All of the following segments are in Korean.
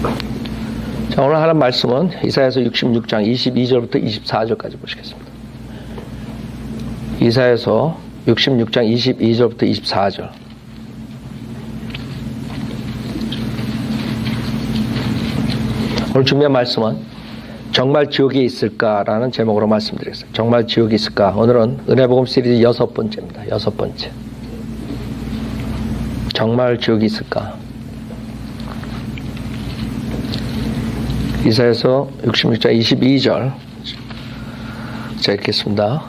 자, 오늘 하는 말씀은 이사야서 66장 22절부터 24절까지 보시겠습니다. 이사야서 66장 22절부터 24절. 오늘 준비한 말씀은 정말 지옥이 있을까라는 제목으로 말씀드리겠습니다. 정말 지옥이 있을까? 오늘은 은혜복음 시리즈 6번째입니다. 6번째. 정말 지옥이 있을까? 이사야서 66장 22절 자 읽겠습니다.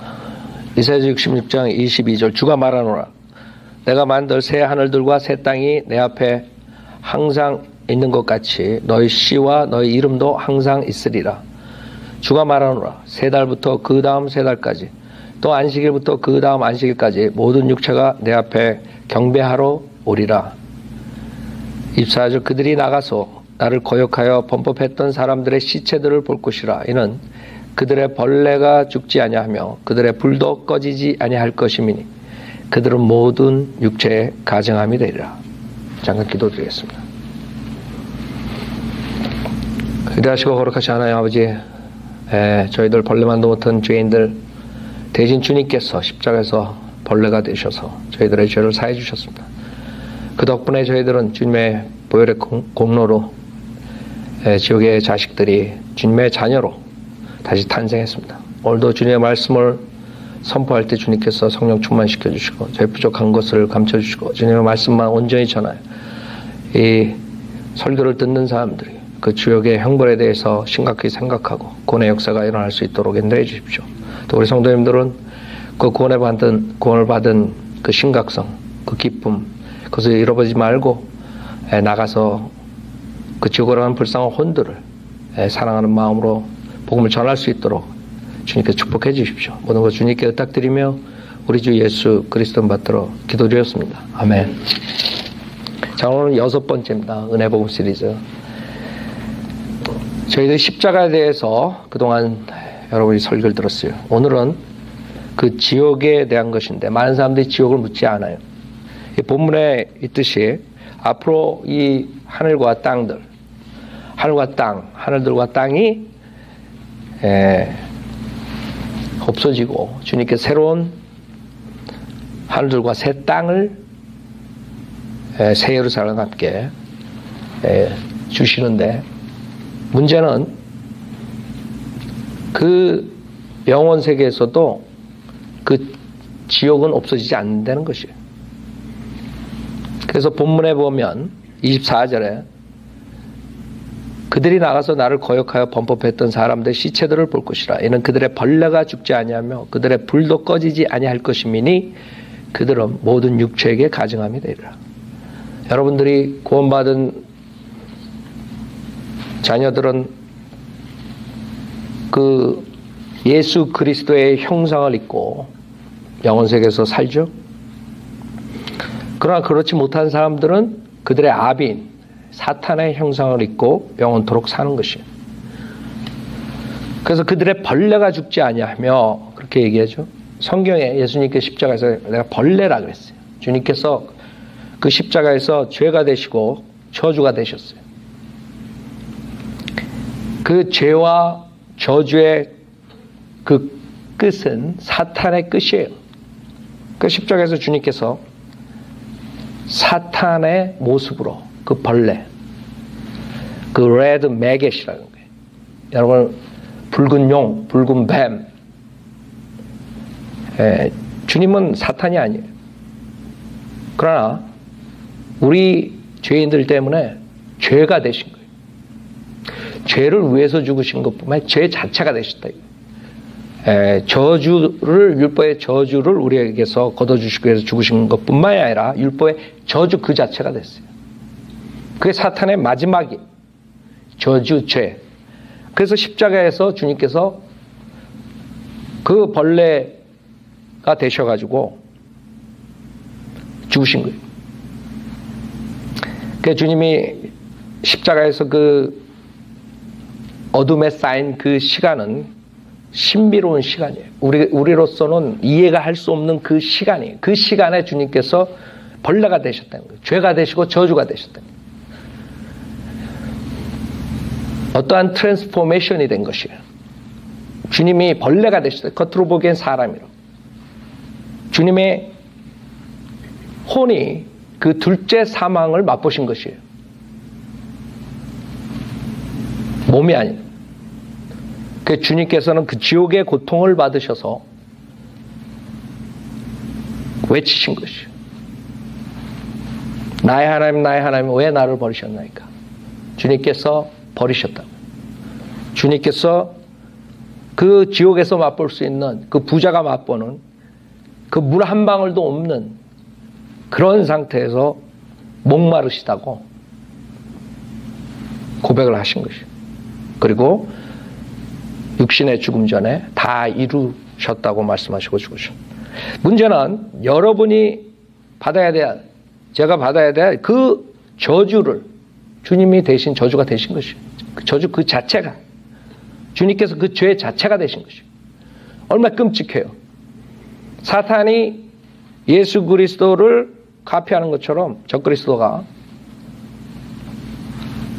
이사야서 66장 22절 주가 말하노라. 내가 만들 새 하늘들과 새 땅이 내 앞에 항상 있는 것 같이 너희 씨와 너희 이름도 항상 있으리라. 주가 말하노라. 세 달부터 그 다음 세 달까지 또 안식일부터 그 다음 안식일까지 모든 육체가 내 앞에 경배하러 오리라. 24절 그들이 나가서 나를 거역하여 범법했던 사람들의 시체들을 볼 것이라. 이는 그들의 벌레가 죽지 아니하며 그들의 불도 꺼지지 아니할 것임이니 그들은 모든 육체의 가증함이 되리라. 잠깐 기도드리겠습니다. 기도하시고 거룩하신 하나님 아버지, 저희들 벌레만도 못한 죄인들 대신 주님께서 십자가에서 벌레가 되셔서 저희들의 죄를 사해 주셨습니다. 그 덕분에 저희들은 주님의 보혈의 공로로 지옥의 자식들이 주님의 자녀로 다시 탄생했습니다. 오늘도 주님의 말씀을 선포할 때 주님께서 성령 충만시켜 주시고 저희 부족한 것을 감춰 주시고 주님의 말씀만 온전히 전하여 이 설교를 듣는 사람들이 그 지옥의 형벌에 대해서 심각히 생각하고 구원의 역사가 일어날 수 있도록 인도해 주십시오. 또 우리 성도님들은 그 구원을 받은 그 심각성, 그 기쁨, 그것을 잃어버리지 말고 나가서 그 지옥으로 가는 불쌍한 혼들을 사랑하는 마음으로 복음을 전할 수 있도록 주님께 축복해 주십시오. 모든 것 주님께 의탁드리며 우리 주 예수 그리스도 받들어 기도드렸습니다. 아멘. 자, 오늘 6번째입니다. 은혜복음 시리즈. 저희들 십자가에 대해서 그동안 여러분이 설교를 들었어요. 오늘은 그 지옥에 대한 것인데 많은 사람들이 지옥을 묻지 않아요. 이 본문에 있듯이 앞으로 이 하늘과 땅들, 하늘들과 땅이 없어지고 주님께 새로운 하늘들과 새 땅을 새 예루살렘과 함께 주시는데 문제는 그 영원 세계에서도 그 지옥은 없어지지 않는다는 것이에요. 그래서 본문에 보면 24절에 그들이 나가서 나를 거역하여 범법했던 사람들의 시체들을 볼 것이라. 이는 그들의 벌레가 죽지 아니하며 그들의 불도 꺼지지 아니할 것이미니 그들은 모든 육체에게 가증함이 되리라. 여러분들이 구원받은 자녀들은 그 예수 그리스도의 형상을 입고 영원 세계에서 살죠. 그러나 그렇지 못한 사람들은 그들의 아비인 사탄의 형상을 입고 영원토록 사는 것이에요. 그래서 그들의 벌레가 죽지 아니하며 그렇게 얘기하죠. 성경에 예수님께서 십자가에서 내가 벌레라 그랬어요. 주님께서 그 십자가에서 죄가 되시고 저주가 되셨어요. 그 죄와 저주의 그 끝은 사탄의 끝이에요. 그 십자가에서 주님께서 사탄의 모습으로 그 벌레, 그 레드 매겟이라는 거예요. 여러분, 붉은 용, 붉은 뱀. 주님은 사탄이 아니에요. 그러나 우리 죄인들 때문에 죄가 되신 거예요. 죄를 위해서 죽으신 것뿐만 아니라 죄 자체가 되셨다. 저주를, 율법의 저주를 우리에게서 걷어주시기 위해서 죽으신 것뿐만이 아니라 율법의 저주 그 자체가 됐어요. 그게 사탄의 마지막이 저주, 죄. 그래서 십자가에서 주님께서 그 벌레가 되셔가지고 죽으신 거예요. 그래서 주님이 십자가에서 그 어둠에 쌓인 그 시간은 신비로운 시간이에요. 우리로서는 이해가 할 수 없는 그 시간이에요. 그 시간에 주님께서 벌레가 되셨다는 거예요. 죄가 되시고 저주가 되셨다는 거예요. 어떠한 트랜스포메이션이 된 것이에요. 주님이 벌레가 되셨어요. 겉으로 보기엔 사람이로. 주님의 혼이 그 둘째 사망을 맛보신 것이에요. 몸이 아니에요. 그 주님께서는 그 지옥의 고통을 받으셔서 외치신 것이에요. 나의 하나님, 나의 하나님, 왜 나를 버리셨나이까? 주님께서 버리셨다. 주님께서 그 지옥에서 맛볼 수 있는 그 부자가 맛보는 그 물 한 방울도 없는 그런 상태에서 목마르시다고 고백을 하신 것이에요. 그리고 육신의 죽음 전에 다 이루셨다고 말씀하시고 죽으셨습니다. 문제는 여러분이 받아야 될, 제가 받아야 될 그 저주를 주님이 대신 저주가 되신 것이에요. 그 저주 그 자체가, 주님께서 그 죄 자체가 되신 것이에요. 얼마나 끔찍해요. 사탄이 예수 그리스도를 카피하는 것처럼 적그리스도가,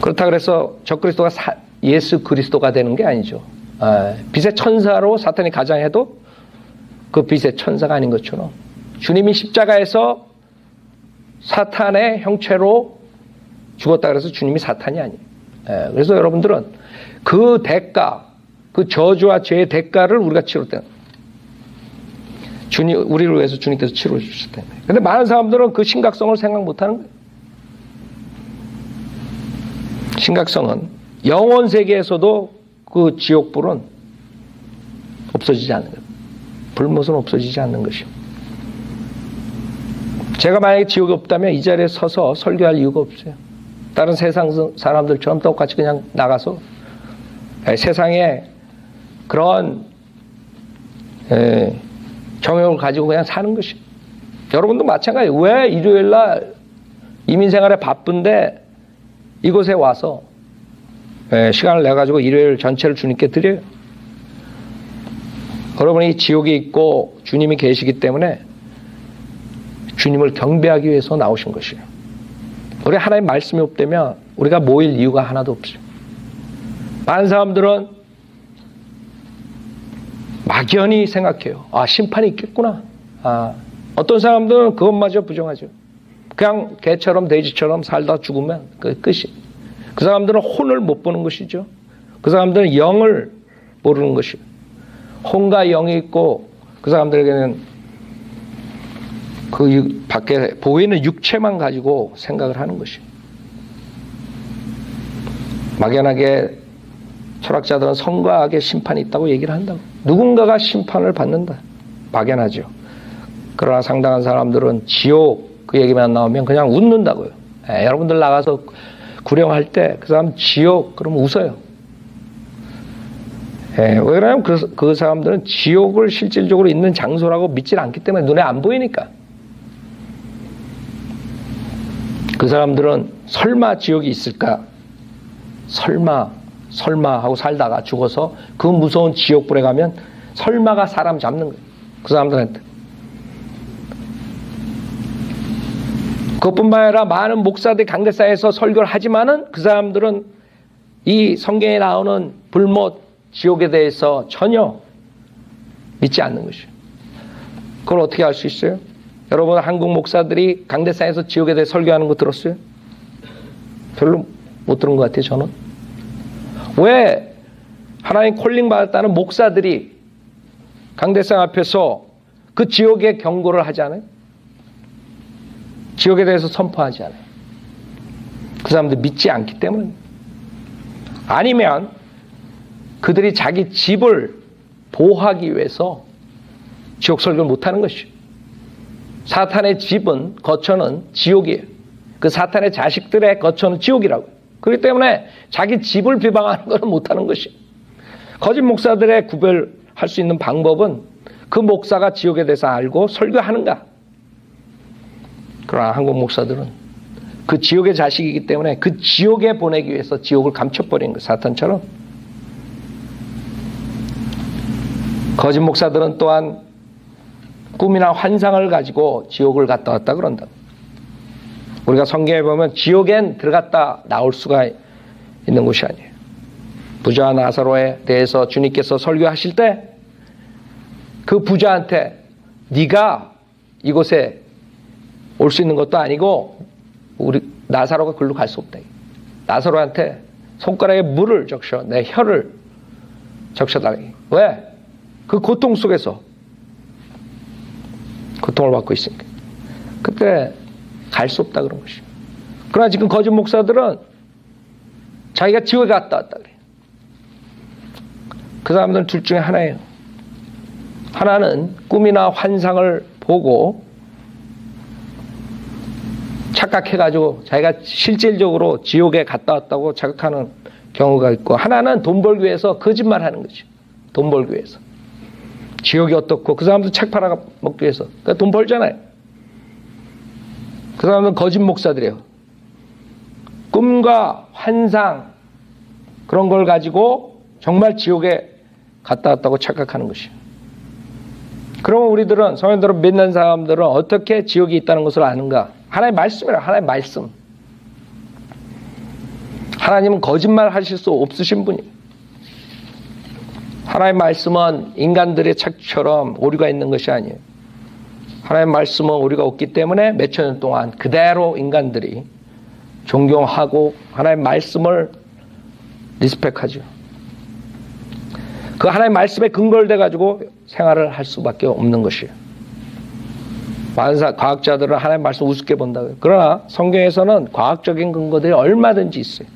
그렇다 그래서 적그리스도가 예수 그리스도가 되는 게 아니죠. 빛의 천사로 사탄이 가장해도 그 빛의 천사가 아닌 것처럼 주님이 십자가에서 사탄의 형체로 죽었다 그래서 주님이 사탄이 아니에요. 그래서 여러분들은 그 대가, 그 저주와 죄의 대가를 우리가 치를 때 주님, 우리를 위해서 주님께서 치러 주실 때문에. 근데 많은 사람들은 그 심각성을 생각 못 하는 거예요. 심각성은 영혼 세계에서도 그 지옥불은 없어지지 않는 거예요. 불못은 없어지지 않는 것이요. 제가 만약에 지옥이 없다면 이 자리에 서서 설교할 이유가 없어요. 다른 세상 사람들처럼 똑같이 그냥 나가서 세상에 그런 정욕을 가지고 그냥 사는 것이에요. 여러분도 마찬가지예요. 왜 일요일날 이민생활에 바쁜데 이곳에 와서 시간을 내가지고 일요일 전체를 주님께 드려요. 여러분이 지옥에 있고 주님이 계시기 때문에 주님을 경배하기 위해서 나오신 것이에요. 우리 하나님 말씀이 없다면 우리가 모일 이유가 하나도 없어요. 많은 사람들은 막연히 생각해요. 심판이 있겠구나. 어떤 사람들은 그것마저 부정하죠. 그냥 개처럼 돼지처럼 살다 죽으면 그 끝이. 그 사람들은 혼을 못 보는 것이죠. 그 사람들은 영을 모르는 것이에요. 혼과 영이 있고 그 사람들에게는 그 밖에 보이는 육체만 가지고 생각을 하는 것이에요. 막연하게 철학자들은 성과 악의 심판이 있다고 얘기를 한다고. 누군가가 심판을 받는다. 막연하죠. 그러나 상당한 사람들은 지옥 그 얘기만 나오면 그냥 웃는다고요. 여러분들 나가서 구령할 때 그 사람 지옥 그러면 웃어요. 왜 그러냐면 그 사람들은 지옥을 실질적으로 있는 장소라고 믿질 않기 때문에 눈에 안 보이니까. 그 사람들은 설마 지옥이 있을까? 설마 하고 살다가 죽어서 그 무서운 지옥불에 가면 설마가 사람 잡는 거예요. 그 사람들한테. 그것뿐만 아니라 많은 목사들이 강대사에서 설교를 하지만은 그 사람들은 이 성경에 나오는 불못 지옥에 대해서 전혀 믿지 않는 것이에요. 그걸 어떻게 알 수 있어요? 여러분 한국 목사들이 강대사에서 지옥에 대해 설교하는 거 들었어요? 별로 못 들은 것 같아요. 저는. 왜 하나님 콜링 받았다는 목사들이 강대상 앞에서 그 지옥의 경고를 하지 않아요? 지옥에 대해서 선포하지 않아요. 그 사람들 믿지 않기 때문에. 아니면 그들이 자기 집을 보호하기 위해서 지옥 설교를 못하는 것이죠. 사탄의 집은 거처는 지옥이에요. 그 사탄의 자식들의 거처는 지옥이라고요. 그렇기 때문에 자기 집을 비방하는 것은 못하는 것이에요. 거짓 목사들의 구별할 수 있는 방법은 그 목사가 지옥에 대해서 알고 설교하는가. 그러나 한국 목사들은 그 지옥의 자식이기 때문에 그 지옥에 보내기 위해서 지옥을 감춰버리는 거예요. 사탄처럼. 거짓 목사들은 또한 꿈이나 환상을 가지고 지옥을 갔다 왔다 그런다. 우리가 성경에 보면 지옥엔 들어갔다 나올 수가 있는 곳이 아니에요. 부자 나사로에 대해서 주님께서 설교하실 때 그 부자한테 네가 이곳에 올 수 있는 것도 아니고 우리 나사로가 글로 갈 수 없다. 나사로한테 손가락에 물을 적셔 내 혀를 적셔달라. 왜? 그 고통 속에서 고통을 받고 있으니까. 그때 갈 수 없다 그런 것이죠. 그러나 지금 거짓 목사들은 자기가 지옥에 갔다 왔다 그래요. 그 사람들은 둘 중에 하나예요. 하나는 꿈이나 환상을 보고 착각해가지고 자기가 실질적으로 지옥에 갔다 왔다고 자각하는 경우가 있고, 하나는 돈 벌기 위해서 거짓말하는 거죠. 돈 벌기 위해서. 지옥이 어떻고, 그 사람도 책 팔아먹기 위해서. 그러니까 돈 벌잖아요. 그 사람은 거짓 목사들이에요. 꿈과 환상 그런 걸 가지고 정말 지옥에 갔다 왔다고 착각하는 것이에요. 그러면 우리들은, 성도들은, 믿는 사람들은 어떻게 지옥이 있다는 것을 아는가? 하나님의 말씀이라. 하나님의 말씀. 하나님은 거짓말 하실 수 없으신 분이에요. 하나님의 말씀은 인간들의 책처럼 오류가 있는 것이 아니에요. 하나님의 말씀은 오류가 없기 때문에 몇천 년 동안 그대로 인간들이 존경하고 하나님의 말씀을 리스펙하죠. 그 하나님의 말씀에 근거를 대가지고 생활을 할 수밖에 없는 것이에요. 많은 과학자들은 하나님의 말씀 우습게 본다고요. 그러나 성경에서는 과학적인 근거들이 얼마든지 있어요.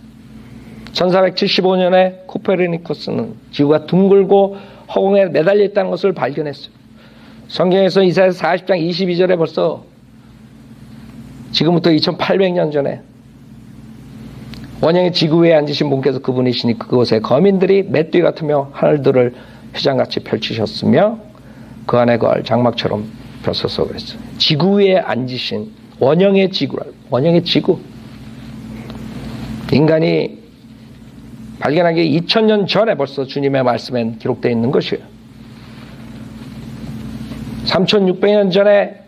1475년에 코페르니쿠스는 지구가 둥글고 허공에 매달려 있다는 것을 발견했어요. 성경에서 이사야서 40장 22절에 벌써 지금부터 2800년 전에 원형의 지구 위에 앉으신 분께서 그분이시니 그곳에 거민들이 맷뒤 같으며 하늘들을 휘장같이 펼치셨으며 그 안에 거할 장막처럼 펴서서 그랬어요. 지구 위에 앉으신 원형의 지구라고. 원형의 지구. 인간이 발견하기 2000년 전에 벌써 주님의 말씀엔 기록되어 있는 것이에요. 3600년 전에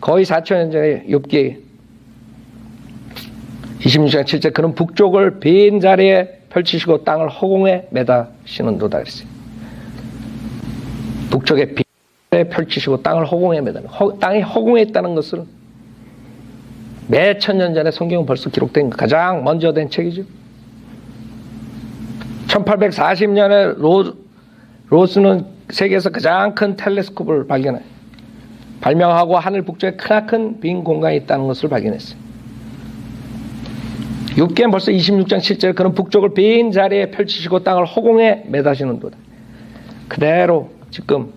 거의 4000년 전에 욥기 26장 7절 그는 북쪽을 빈 자리에 펼치시고 땅을 허공에 매다시는도다 그랬어요. 북쪽에 빈 자리에 펼치시고 땅을 허공에 매다는, 땅이 허공에 있다는 것을 몇 천년 전에 성경은 벌써 기록된 가장 먼저 된 책이죠. 1840년에 로스는 세계에서 가장 큰 텔레스콥을 발명하고 하늘 북쪽에 크나큰 빈 공간이 있다는 것을 발견했어요. 6개는 벌써 26장 7절 그는 북쪽을 빈 자리에 펼치시고 땅을 허공에 매다시는도다. 그대로 지금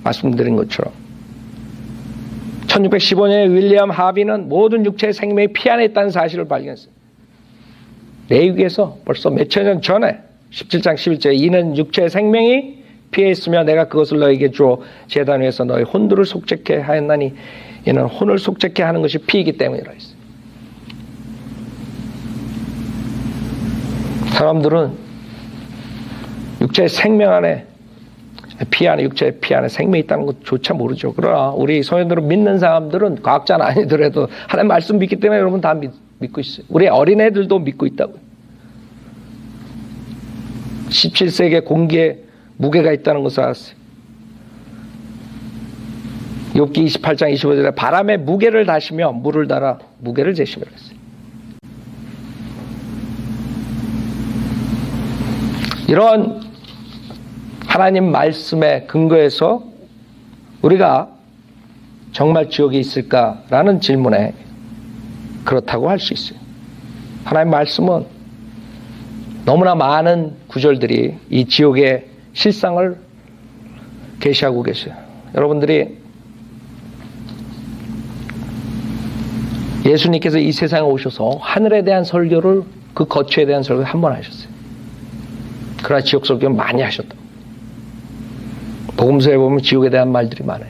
말씀드린 것처럼 1615년에 윌리엄 하비는 모든 육체의 생명이 피 안에 있다는 사실을 발견했어요. 레위기에서 벌써 몇천 년 전에 17장 11절에 이는 육체의 생명이 피에 있으며 내가 그것을 너에게 주어 제단 위에서 너의 혼들을 속죄케 하였나니 이는 혼을 속죄케 하는 것이 피이기 때문이라 했어요. 사람들은 육체의 생명 안에 피 안에 육체의 피 안에 생명이 있다는 것조차 모르죠. 그러나 우리 성도들은 믿는 사람들은 과학자는 아니더라도 하나님 말씀 믿기 때문에 여러분 다 믿고 있어요. 우리 어린애들도 믿고 있다고요. 17세기에 공기에 무게가 있다는 것을 알았어요. 욥기 28장 25절에 바람에 무게를 다시며 물을 달아 무게를 재시며 그랬어요. 이런 하나님 말씀에 근거해서 우리가 정말 지옥에 있을까라는 질문에 그렇다고 할 수 있어요. 하나님 말씀은 너무나 많은 구절들이 이 지옥의 실상을 계시하고 계셔요. 여러분들이 예수님께서 이 세상에 오셔서 하늘에 대한 설교를 그 거처에 대한 설교를 한 번 하셨어요. 그러나 지옥 설교는 많이 하셨다. 복음서에 보면 지옥에 대한 말들이 많아요.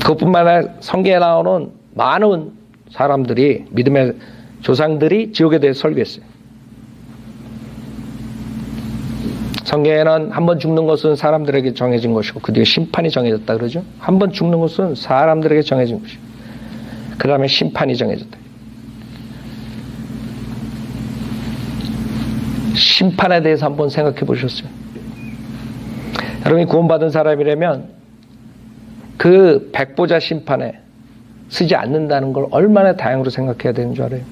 그것뿐만 아니라 성경에 나오는 많은 사람들이 믿음의 조상들이 지옥에 대해 설교했어요. 성경에는 한 번 죽는 것은 사람들에게 정해진 것이고 그 뒤에 심판이 정해졌다 그러죠. 한 번 죽는 것은 사람들에게 정해진 것이고 그 다음에 심판이 정해졌다. 심판에 대해서 한번 생각해 보셨어요? 여러분이 구원받은 사람이라면 그 백보자 심판에 쓰지 않는다는 걸 얼마나 다행으로 생각해야 되는 줄 알아요?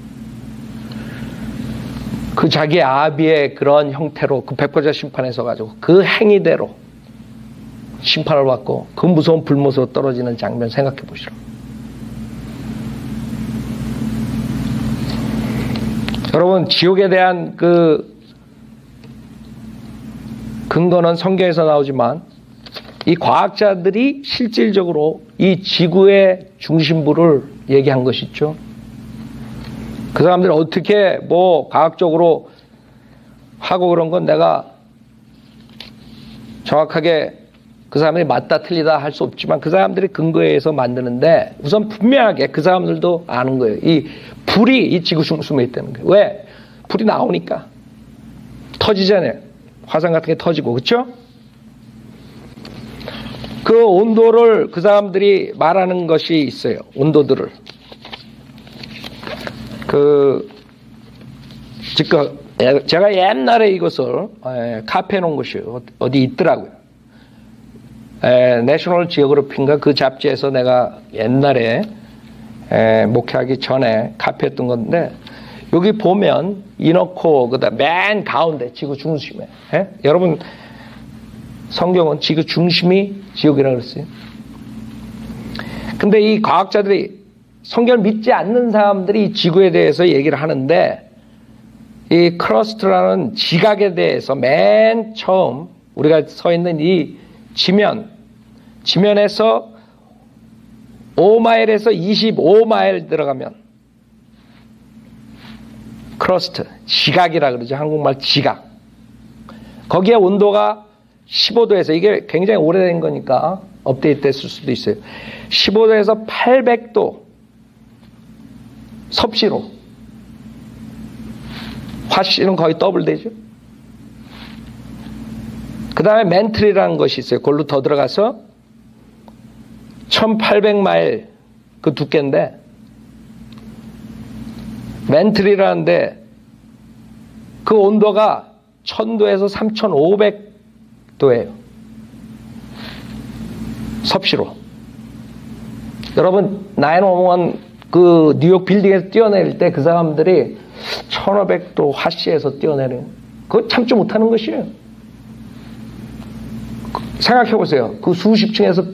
그 자기 아비의 그런 형태로 그 백보자 심판에 서가지고 그 행위대로 심판을 받고 그 무서운 불못으로 떨어지는 장면 생각해 보시라. 여러분, 지옥에 대한 그 근거는 성경에서 나오지만 이 과학자들이 실질적으로 이 지구의 중심부를 얘기한 것이 있죠. 그 사람들이 어떻게 뭐 과학적으로 하고 그런 건 내가 정확하게 그 사람들이 맞다 틀리다 할 수 없지만 그 사람들이 근거에 의해서 만드는데 우선 분명하게 그 사람들도 아는 거예요. 이 불이 이 지구 중심에 있다는 거예요. 왜? 불이 나오니까 터지잖아요. 화산 같은 게 터지고, 그렇죠? 그 온도를 그 말하는 것이 있어요. 온도들을. 지금 제가 옛날에 이것을 카피해 놓은 것이 어디 있더라고요. 내셔널 지오그래피인가 그 잡지에서 내가 옛날에 목회하기 전에 카피했던 건데 여기 보면 이너코 그다음 맨 가운데 지구 중심에 여러분 성경은 지구 중심이 지옥이라고 그랬어요. 근데 이 과학자들이 성경을 믿지 않는 사람들이 이 지구에 대해서 얘기를 하는데 이 크러스트라는 지각에 대해서 맨 처음 우리가 서 있는 이 지면에서 5마일에서 25마일 들어가면 크러스트, 지각이라 그러죠. 한국말 지각. 거기에 온도가 15도에서 이게 굉장히 오래된 거니까 업데이트 됐을 수도 있어요. 15도에서 800도 섭씨로. 화씨는 거의 더블 되죠. 그 다음에 멘틀이라는 것이 있어요. 그걸로 더 들어가서 1800마일 그 두께인데 멘틀이라는데 그 온도가 1000도에서 3500도예요. 섭씨로. 여러분 911 그 뉴욕 빌딩에서 뛰어내릴 때 그 사람들이 1500도 화씨에서 뛰어내려요. 그거 참지 못하는 것이에요. 생각해 보세요. 그 수십 층에서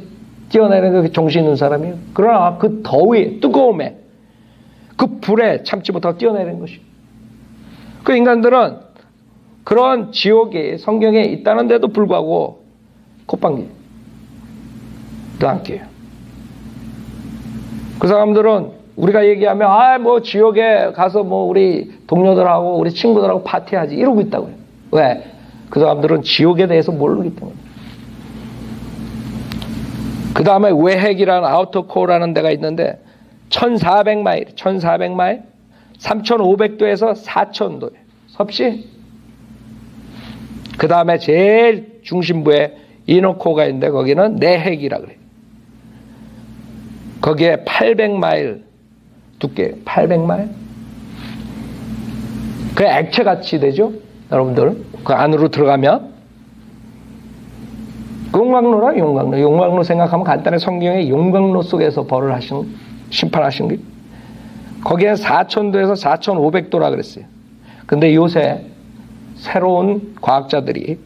뛰어내리는 그 정신 있는 사람이에요. 그러나 그 더위, 뜨거움에 그 불에 참지 못하고 뛰어내리는 것이에요. 그 인간들은 그런 지옥이 성경에 있다는데도 불구하고 콧방귀도 안 껴요. 그 사람들은 우리가 얘기하면 뭐 지옥에 가서 뭐 우리 동료들하고 우리 친구들하고 파티하지 이러고 있다고요. 왜? 그 사람들은 지옥에 대해서 모르기 때문에. 그 다음에 외핵이라는 아우터코어라는 데가 있는데 1400마일 3500도에서 4000도예요. 섭씨. 그 다음에 제일 중심부에 이너코어가 있는데 거기는 내핵이라 그래요. 거기에 800마일 두께, 800마일? 그 액체같이 되죠? 여러분들 그 안으로 들어가면 용광로라 용광로 생각하면 간단히 성경에 용광로 속에서 심판하신 게 거기에 4000도에서 4500도라 그랬어요. 근데 요새 새로운 과학자들이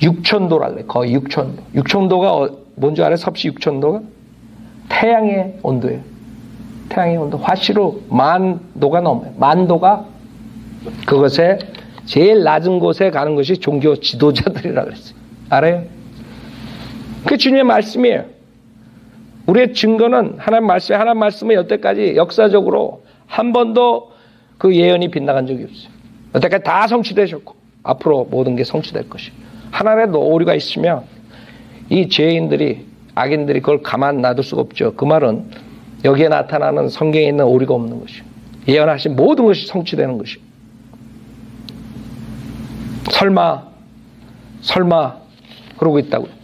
6000도라 그래. 거의 6000도. 6000도가 뭔지 알아요? 섭씨 6000도가? 태양의 온도예요. 태양의 온도. 화씨로 10,000도가 넘어요. 10,000도가 그것에 제일 낮은 곳에 가는 것이 종교 지도자들이라 그랬어요. 알아요? 그게 주님의 말씀이에요. 우리의 증거는 하나님 말씀은 여태까지 역사적으로 한 번도 그 예언이 빗나간 적이 없어요. 여태까지 다 성취되셨고 앞으로 모든 게 성취될 것이에요. 하나라도 오류가 있으면 이 죄인들이 악인들이 그걸 가만 놔둘 수가 없죠. 그 말은 여기에 나타나는 성경에 있는 오류가 없는 것이에요. 예언하신 모든 것이 성취되는 것이에요. 설마 그러고 있다고요.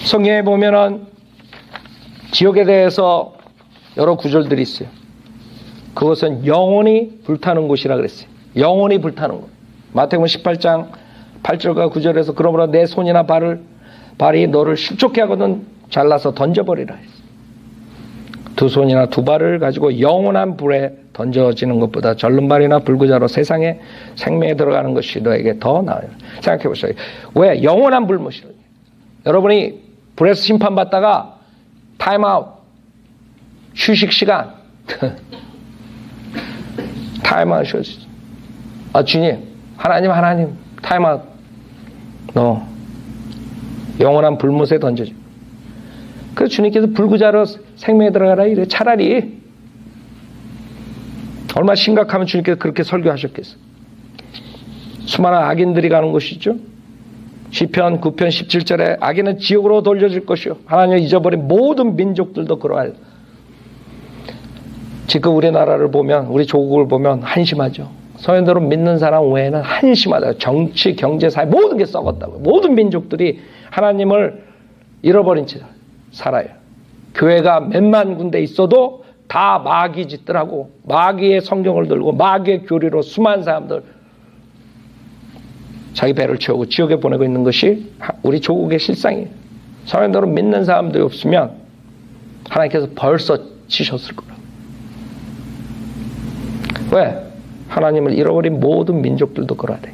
성경에 보면은 지옥에 대해서 여러 구절들이 있어요. 그것은 영원히 불타는 곳이라 그랬어요. 영원히 불타는 거. 마태복음 18장 8절과 9절에서 그러므로 내 손이나 발이 너를 실족해 하거든 잘라서 던져버리라 했어. 두 손이나 두 발을 가지고 영원한 불에 던져지는 것보다 절른 발이나 불구자로 세상에 생명에 들어가는 것이 너에게 더 나아요. 생각해 보세요. 왜? 영원한 불못이로. 여러분이 불에서 심판받다가 타임아웃, 휴식 시간, 타임아웃 쉬어주지. 주님, 하나님, 타임아웃. 너 영원한 불못에 던져줘. 그래서 주님께서 불구자로 생명에 들어가라 이래. 차라리 얼마나 심각하면 주님께서 그렇게 설교하셨겠어. 수많은 악인들이 가는 곳이죠. 시편 9편 17절에 악인은 지옥으로 돌려질 것이요 하나님을 잊어버린 모든 민족들도 그러할. 지금 우리나라를 보면, 우리 조국을 보면 한심하죠. 서현대로 믿는 사람 외에는 한심하다. 정치, 경제, 사회 모든 게 썩었다고. 모든 민족들이 하나님을 잃어버린 채 살아요. 교회가 몇만 군데 있어도 다 마귀 짓들하고 마귀의 성경을 들고 마귀의 교리로 수많은 사람들 자기 배를 채우고 지옥에 보내고 있는 것이 우리 조국의 실상이에요. 서현대로 믿는 사람들이 없으면 하나님께서 벌써 치셨을 거라고. 왜? 하나님을 잃어버린 모든 민족들도 그러야 돼.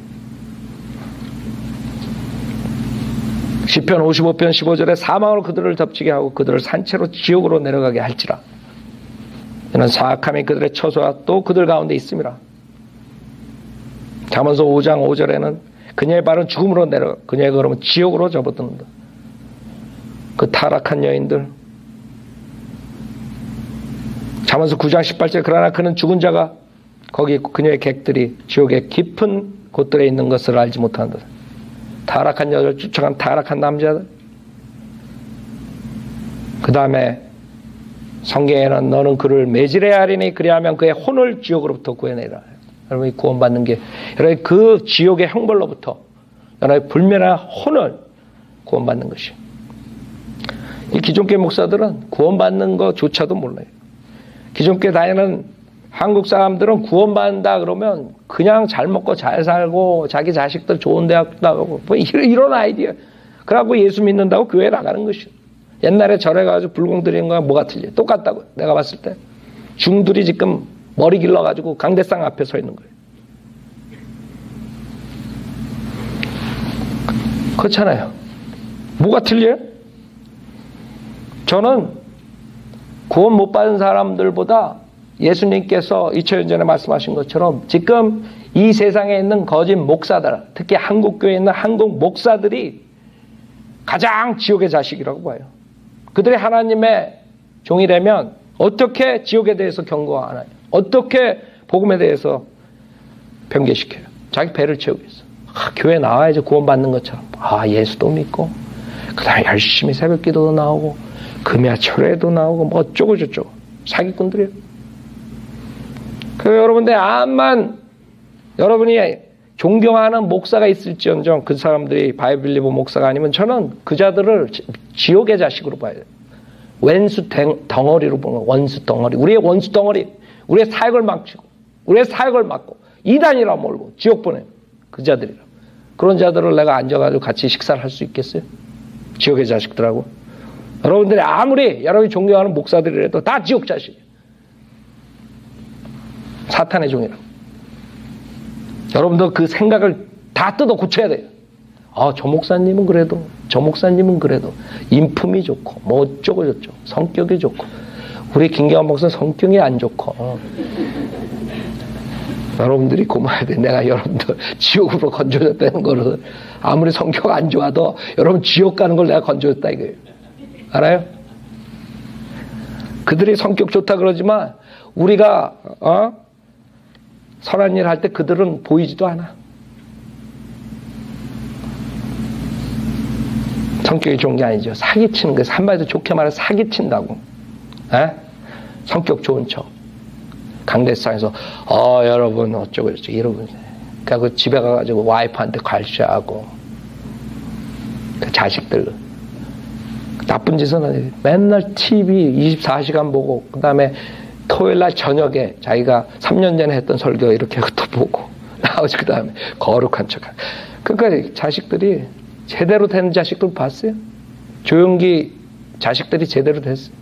시편 55편 15절에 사망으로 그들을 덮치게 하고 그들을 산채로 지옥으로 내려가게 할지라. 이는 사악함이 그들의 처소와 또 그들 가운데 있음이라. 잠언서 5장 5절에는 그녀의 발은 죽음으로 내려가 그녀의 걸음은 지옥으로 접어든다. 그 타락한 여인들. 잠언서 9장 18절 그러나 그는 죽은 자가 거기 있고 그녀의 객들이 지옥의 깊은 곳들에 있는 것을 알지 못한다. 타락한 여자를 쫓아간 타락한 남자들. 그 다음에 성경에는 너는 그를 매질해야 하리니 그리하면 그의 혼을 지옥으로부터 구해내라. 여러분이 구원받는 게 여러분 그 지옥의 형벌로부터 여러분의 불멸한 혼을 구원받는 것이. 이 기존교회 목사들은 구원받는 것조차도 몰라요. 기존교회 다니는 한국 사람들은 구원받는다 그러면 그냥 잘 먹고 잘 살고 자기 자식들 좋은 대학 나가고 뭐 이런 아이디어. 그래갖고 예수 믿는다고 교회 나가는 것이요. 옛날에 절에 가서 불공 드리는 거랑 뭐가 틀려? 똑같다고 내가 봤을 때. 중들이 지금 머리 길러가지고 강대상 앞에 서 있는 거예요. 그렇잖아요. 뭐가 틀려요? 저는 구원 못 받은 사람들보다 예수님께서 2000년 전에 말씀하신 것처럼 지금 이 세상에 있는 거짓 목사들, 특히 한국교회에 있는 한국 목사들이 가장 지옥의 자식이라고 봐요. 그들이 하나님의 종이라면 어떻게 지옥에 대해서 경고 안 하냐? 어떻게 복음에 대해서 변개시켜요? 자기 배를 채우고 있어. 교회 나와야지 구원받는 것처럼. 예수도 믿고 그 다음에 열심히 새벽기도도 나오고 금야 철회도 나오고 뭐 어쩌고 저쩌고. 사기꾼들이에요. 그 여러분들 암만 여러분이 존경하는 목사가 있을지언정 그 사람들이 바이블리보 목사가 아니면 저는 그 자들을 지옥의 자식으로 봐야 돼요. 원수 덩어리로 보는 거예요. 원수 덩어리. 우리의 원수 덩어리. 우리의 사역을 막치고 우리의 사역을 막고 이단이라 몰고 지옥 보내요. 그 자들이라. 그런 자들을 내가 앉아가지고 같이 식사를 할 수 있겠어요? 지옥의 자식들하고. 여러분들이 아무리 여러분이 존경하는 목사들이라도 다 지옥 자식이에요. 사탄의 종이라고. 여러분도 그 생각을 다 뜯어 고쳐야 돼요. 저 목사님은 그래도, 저 목사님은 그래도 인품이 좋고, 뭐 어쩌고 저쩌고, 성격이 좋고, 우리 김경환 목사는 성격이 안 좋고. 여러분들이 고마워야 돼. 내가 여러분들 지옥으로 건져줬다는 거를 아무리 성격 안 좋아도 여러분 지옥 가는 걸 내가 건져줬다 이거예요. 알아요? 그들이 성격 좋다 그러지만 우리가 선한 일 할 때 그들은 보이지도 않아. 성격이 좋은 게 아니죠. 사기치는 거예요. 한마디로 좋게 말해서 사기친다고. 성격 좋은 척. 강대상에서 여러분 어쩌고 저쩌고 이러고 그러니까 집에 가가지고 와이프한테 갈취하고 그 자식들 나쁜 짓은 아니에요. 맨날 TV 24시간 보고 그 다음에 토요일날 저녁에 자기가 3년 전에 했던 설교 이렇게 또 보고 싸우지. 그 다음에 거룩한 척. 그러니까 자식들이 제대로 되는 자식들 봤어요? 조용기 자식들이 제대로 됐어요.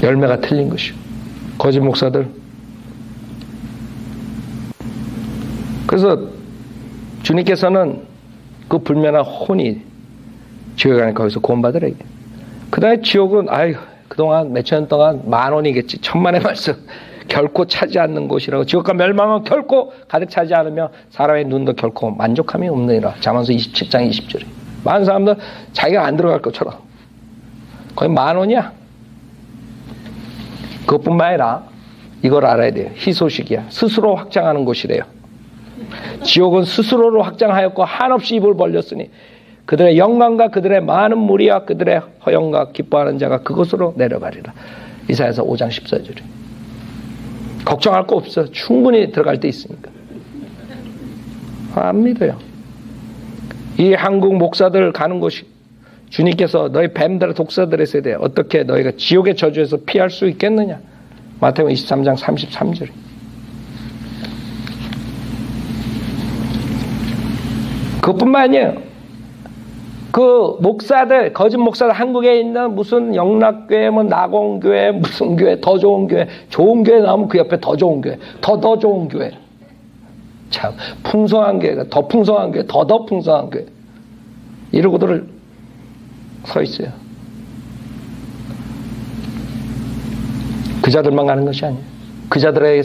열매가 틀린 것이요. 거짓 목사들. 그래서 주님께서는 그 불면한 혼이 지옥에 가니까 거기서 구원받으라. 그 다음에 지옥은 그동안 몇천 년 동안 10,000원이겠지. 1000만의 말씀. 결코 차지 않는 곳이라고. 지옥과 멸망은 결코 가득 차지 않으며 사람의 눈도 결코 만족함이 없느니라. 잠언서 27장 20절에. 많은 사람들 자기가 안 들어갈 것처럼. 거의 10,000원이야. 그것뿐만 아니라 이걸 알아야 돼요. 희소식이야. 스스로 확장하는 곳이래요. 지옥은 스스로로 확장하였고 한없이 입을 벌렸으니 그들의 영광과 그들의 많은 무리와 그들의 허영과 기뻐하는 자가 그곳으로 내려가리라. 이사야서 5장 14절에. 걱정할 거 없어. 충분히 들어갈 데 있으니까. 안 믿어요. 이 한국 목사들 가는 곳이 주님께서 너희 뱀들의 독사들의 세대에 어떻게 너희가 지옥의 저주에서 피할 수 있겠느냐. 마태복음 23장 33절에. 그것뿐만 아니에요. 그 목사들, 거짓 목사들, 한국에 있는 무슨 영락교회, 뭐 낙원교회, 무슨 교회, 더 좋은 교회 나오면 그 옆에 더 좋은 교회, 더 좋은 교회. 참, 풍성한 교회가 더 풍성한 교회, 더 풍성한 교회. 이러고들 서 있어요. 그 자들만 가는 것이 아니에요. 그 자들의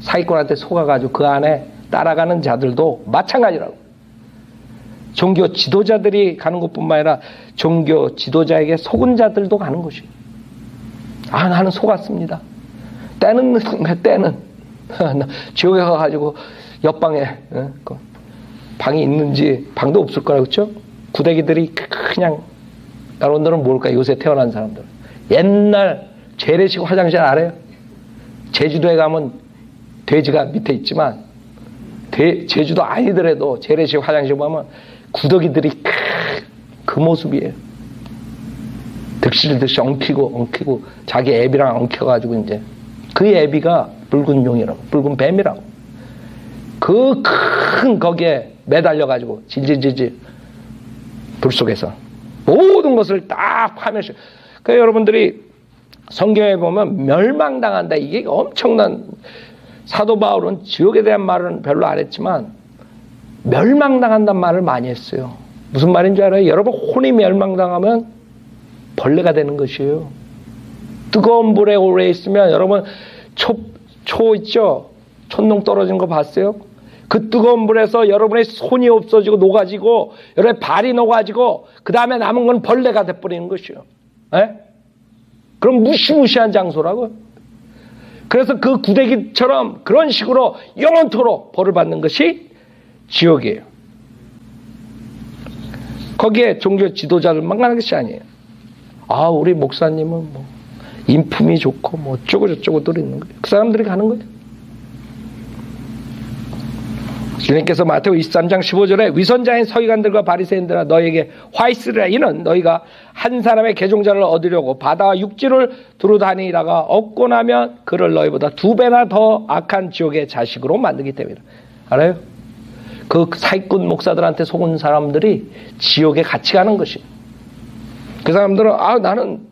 사기꾼한테 속아가지고 그 안에 따라가는 자들도 마찬가지라고. 종교 지도자들이 가는 것뿐만 아니라 종교 지도자에게 속은 자들도 가는 것이에요. 나는 속았습니다. 때는 지옥에 가가지고 옆방에 방이 있는지 방도 없을 거라 그렇죠? 구데기들이 그냥 여러분들은 뭘까요? 요새 태어난 사람들 옛날 재래식 화장실 알아요? 제주도에 가면 돼지가 밑에 있지만 제주도 아니더라도 재래식 화장실 보면 구더기들이 그 모습이에요. 득실득실 엉키고 자기 애비랑 엉켜가지고 이제 그 애비가 붉은 용이라고, 붉은 뱀이라고. 그 큰 거기에 매달려가지고 질질질질 불 속에서 모든 것을 딱 파멸시. 그러니까 여러분들이 성경에 보면 멸망당한다. 이게 엄청난. 사도 바울은 지옥에 대한 말은 별로 안 했지만 멸망당한다는 말을 많이 했어요. 무슨 말인 줄 알아요? 여러분 혼이 멸망당하면 벌레가 되는 것이에요. 뜨거운 불에 오래 있으면 여러분 초 있죠? 촛농 떨어진 거 봤어요? 그 뜨거운 불에서 여러분의 손이 없어지고 녹아지고 여러분의 발이 녹아지고 그 다음에 남은 건 벌레가 돼버리는 것이에요. 에? 그럼 무시무시한 장소라고요. 그래서 그 구데기처럼 그런 식으로 영원토록 벌을 받는 것이 지옥이에요. 거기에 종교 지도자들만 가는 것이 아니에요. 우리 목사님은 뭐 인품이 좋고 뭐 어쩌고저쩌고들 있는 거예요. 그 사람들이 가는 거예요. 주님께서 마태복음 23장 15절에 위선자인 서기관들과 바리새인들아 너에게 화 있으리라. 이는 너희가 한 사람의 계종자를 얻으려고 바다와 육지를 두루다니다가 얻고 나면 그를 너희보다 2배나 더 악한 지옥의 자식으로 만들기 때문이다. 알아요? 그 사기꾼 목사들한테 속은 사람들이 지옥에 같이 가는 것이에요. 그 사람들은 나는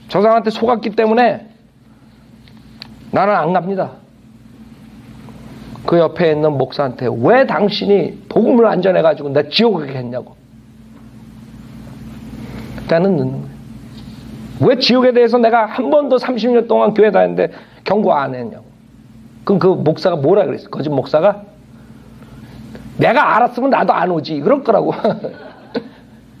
저 사람한테 속았기 때문에 나는 안 갑니다. 그 옆에 있는 목사한테 왜 당신이 복음을 안 전해가지고 나 지옥에 가겠냐고. 나는 늦는 거예요. 왜 지옥에 대해서 내가 한 번도 30년 동안 교회 다녔는데 경고 안 했냐고. 그럼 그 목사가 뭐라 그랬어? 거짓 목사가? 내가 알았으면 나도 안 오지. 그럴 거라고.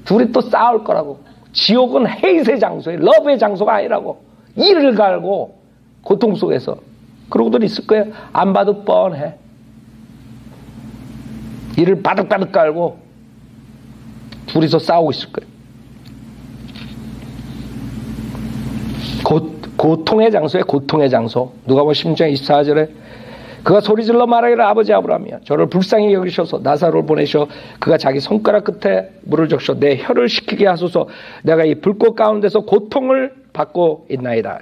둘이 또 싸울 거라고. 지옥은 헤이트의 장소예요. 러브의 장소가 아니라고. 이를 갈고 고통 속에서. 그러고들 있을 거예요. 안 봐도 뻔해. 이를 바득바득 깔고 둘이서 싸우고 있을 거예요. 고통의 장소에 고통의 장소. 누가복음 16장 24절에 그가 소리질러 말하기를 아버지 아브라함이야 저를 불쌍히 여기셔서 나사로를 보내셔 그가 자기 손가락 끝에 물을 적셔 내 혀를 식히게 하소서. 내가 이 불꽃 가운데서 고통을 받고 있나이다.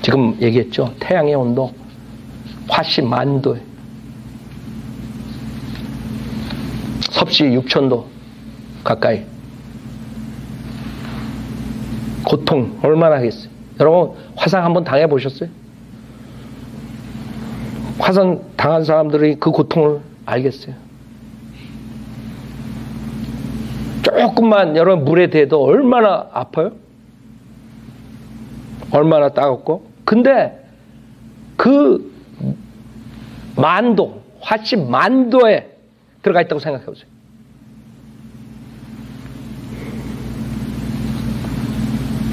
지금 얘기했죠. 태양의 온도 화씨 10,000도, 섭씨 6,000도 가까이. 고통 얼마나 하겠어요? 여러분 화상 한번 당해보셨어요? 화상 당한 사람들이 그 고통을 알겠어요. 조금만 여러분 물에 대도 얼마나 아파요? 얼마나 따갑고. 근데 그 10,000도, 화씨 10,000도에 들어가 있다고 생각해 보세요.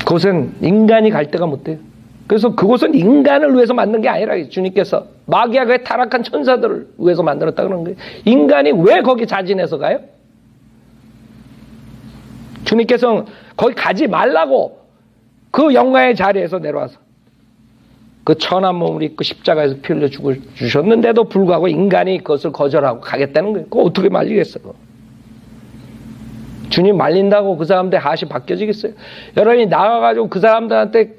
그곳은 인간이 갈 데가 못 돼요. 그래서 그곳은 인간을 위해서 만든 게 아니라 주님께서 마귀하고의 타락한 천사들을 위해서 만들었다 그런 거예요. 인간이 왜 거기 자진해서 가요? 주님께서 거기 가지 말라고 그 영광의 자리에서 내려와서 그 천한 몸을 입고 십자가에서 피 흘려 주셨는데도 불구하고 인간이 그것을 거절하고 가겠다는 거예요. 그거 어떻게 말리겠어요? 주님 말린다고 그 사람들 하시 바뀌어지겠어요? 여러분이 나가가지고 그 사람들한테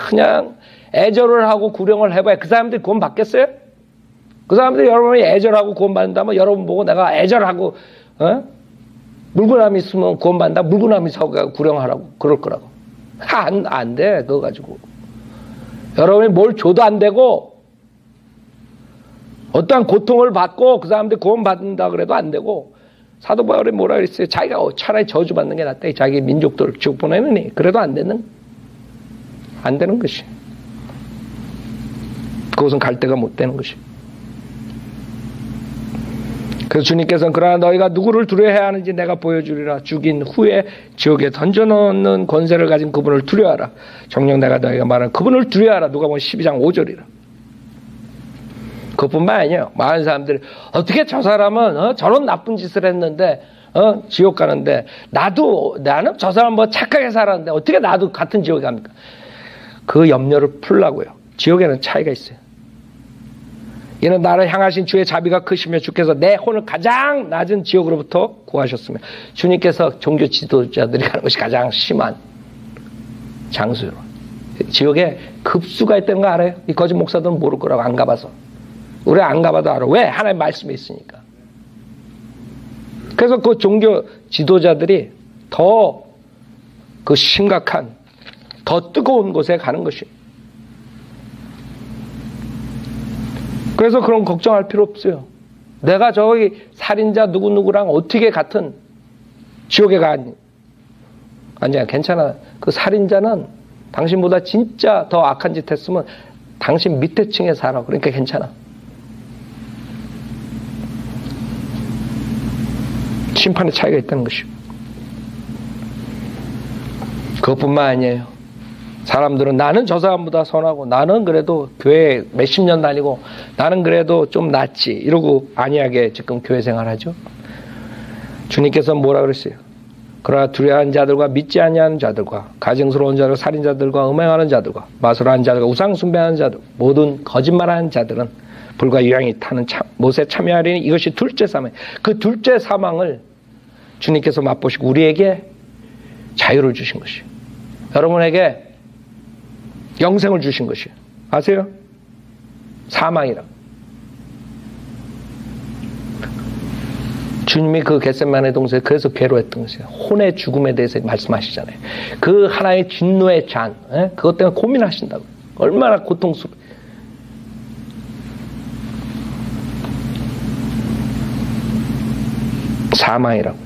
그냥 애절을 하고 구령을 해봐야 그 사람들이 구원 받겠어요? 그 사람들이 여러분이 애절하고 구원 받는다면 여러분 보고 내가 애절하고 물구나무 있으면 구원 받는다. 물구나무 있어 구령하라고 그럴 거라고. 안 돼. 그거 가지고 여러분이 뭘 줘도 안 되고 어떠한 고통을 받고 그 사람들이 구원 받는다 그래도 안 되고. 사도 바울이 뭐라 그랬어요? 자기가 차라리 저주받는 게 낫다. 자기 민족들 지옥 보내느니 그래도 안 되는 것이. 그것은 갈 데가 못 되는 것이. 그래서 주님께서는 그러나 너희가 누구를 두려워해야 하는지 내가 보여주리라. 죽인 후에 지옥에 던져놓는 권세를 가진 그분을 두려워하라. 정녕 내가 너희가 말하는 그분을 두려워하라. 누가복음 12장 5절이라. 그것뿐만 아니에요. 많은 사람들이 어떻게 저 사람은 저런 나쁜 짓을 했는데 지옥 가는데 나는 저 사람 뭐 착하게 살았는데 어떻게 나도 같은 지옥에 갑니까? 그 염려를 풀라고요. 지옥에는 차이가 있어요. 이는 나를 향하신 주의 자비가 크시며 주께서 내 혼을 가장 낮은 지옥으로부터 구하셨으며 주님께서 종교 지도자들이 가는 것이 가장 심한 장소로. 지옥에 급수가 있다는 거 알아요? 이 거짓 목사들은 모를 거라고 안 가봐서. 우리 안 가봐도 알아. 왜? 하나님 말씀이 있으니까. 그래서 그 종교 지도자들이 더 그 심각한, 더 뜨거운 곳에 가는 것이에요. 그래서 그런 걱정할 필요 없어요. 내가 저기 살인자 누구누구랑 어떻게 같은 지옥에 가니? 아니야, 괜찮아. 그 살인자는 당신보다 진짜 더 악한 짓 했으면 당신 밑에 층에 살아. 그러니까 괜찮아. 심판의 차이가 있다는 것이요. 그것뿐만 아니에요. 사람들은 나는 저 사람보다 선하고 나는 그래도 교회 몇십 년 다니고 나는 그래도 좀 낫지 이러고 안이하게 지금 교회 생활하죠. 주님께서 뭐라 그랬어요? 그러나 두려워하는 자들과 믿지 아니하는 자들과 가증스러운 자들, 살인자들과 음행하는 자들과 마술하는 자들과 우상 숭배하는 자들, 모든 거짓말하는 자들은 불과 유황이 타는 못에 참여하리니 이것이 둘째 사망. 그 둘째 사망을 주님께서 맛보시고 우리에게 자유를 주신 것이에요. 여러분에게 영생을 주신 것이에요. 아세요? 사망이라. 주님이 그 겟세마네 동산에 그래서 괴로웠던 것이에요. 혼의 죽음에 대해서 말씀하시잖아요. 그 하나의 진노의 잔, 그것 때문에 고민하신다고. 얼마나 고통스러워. 사망이라고.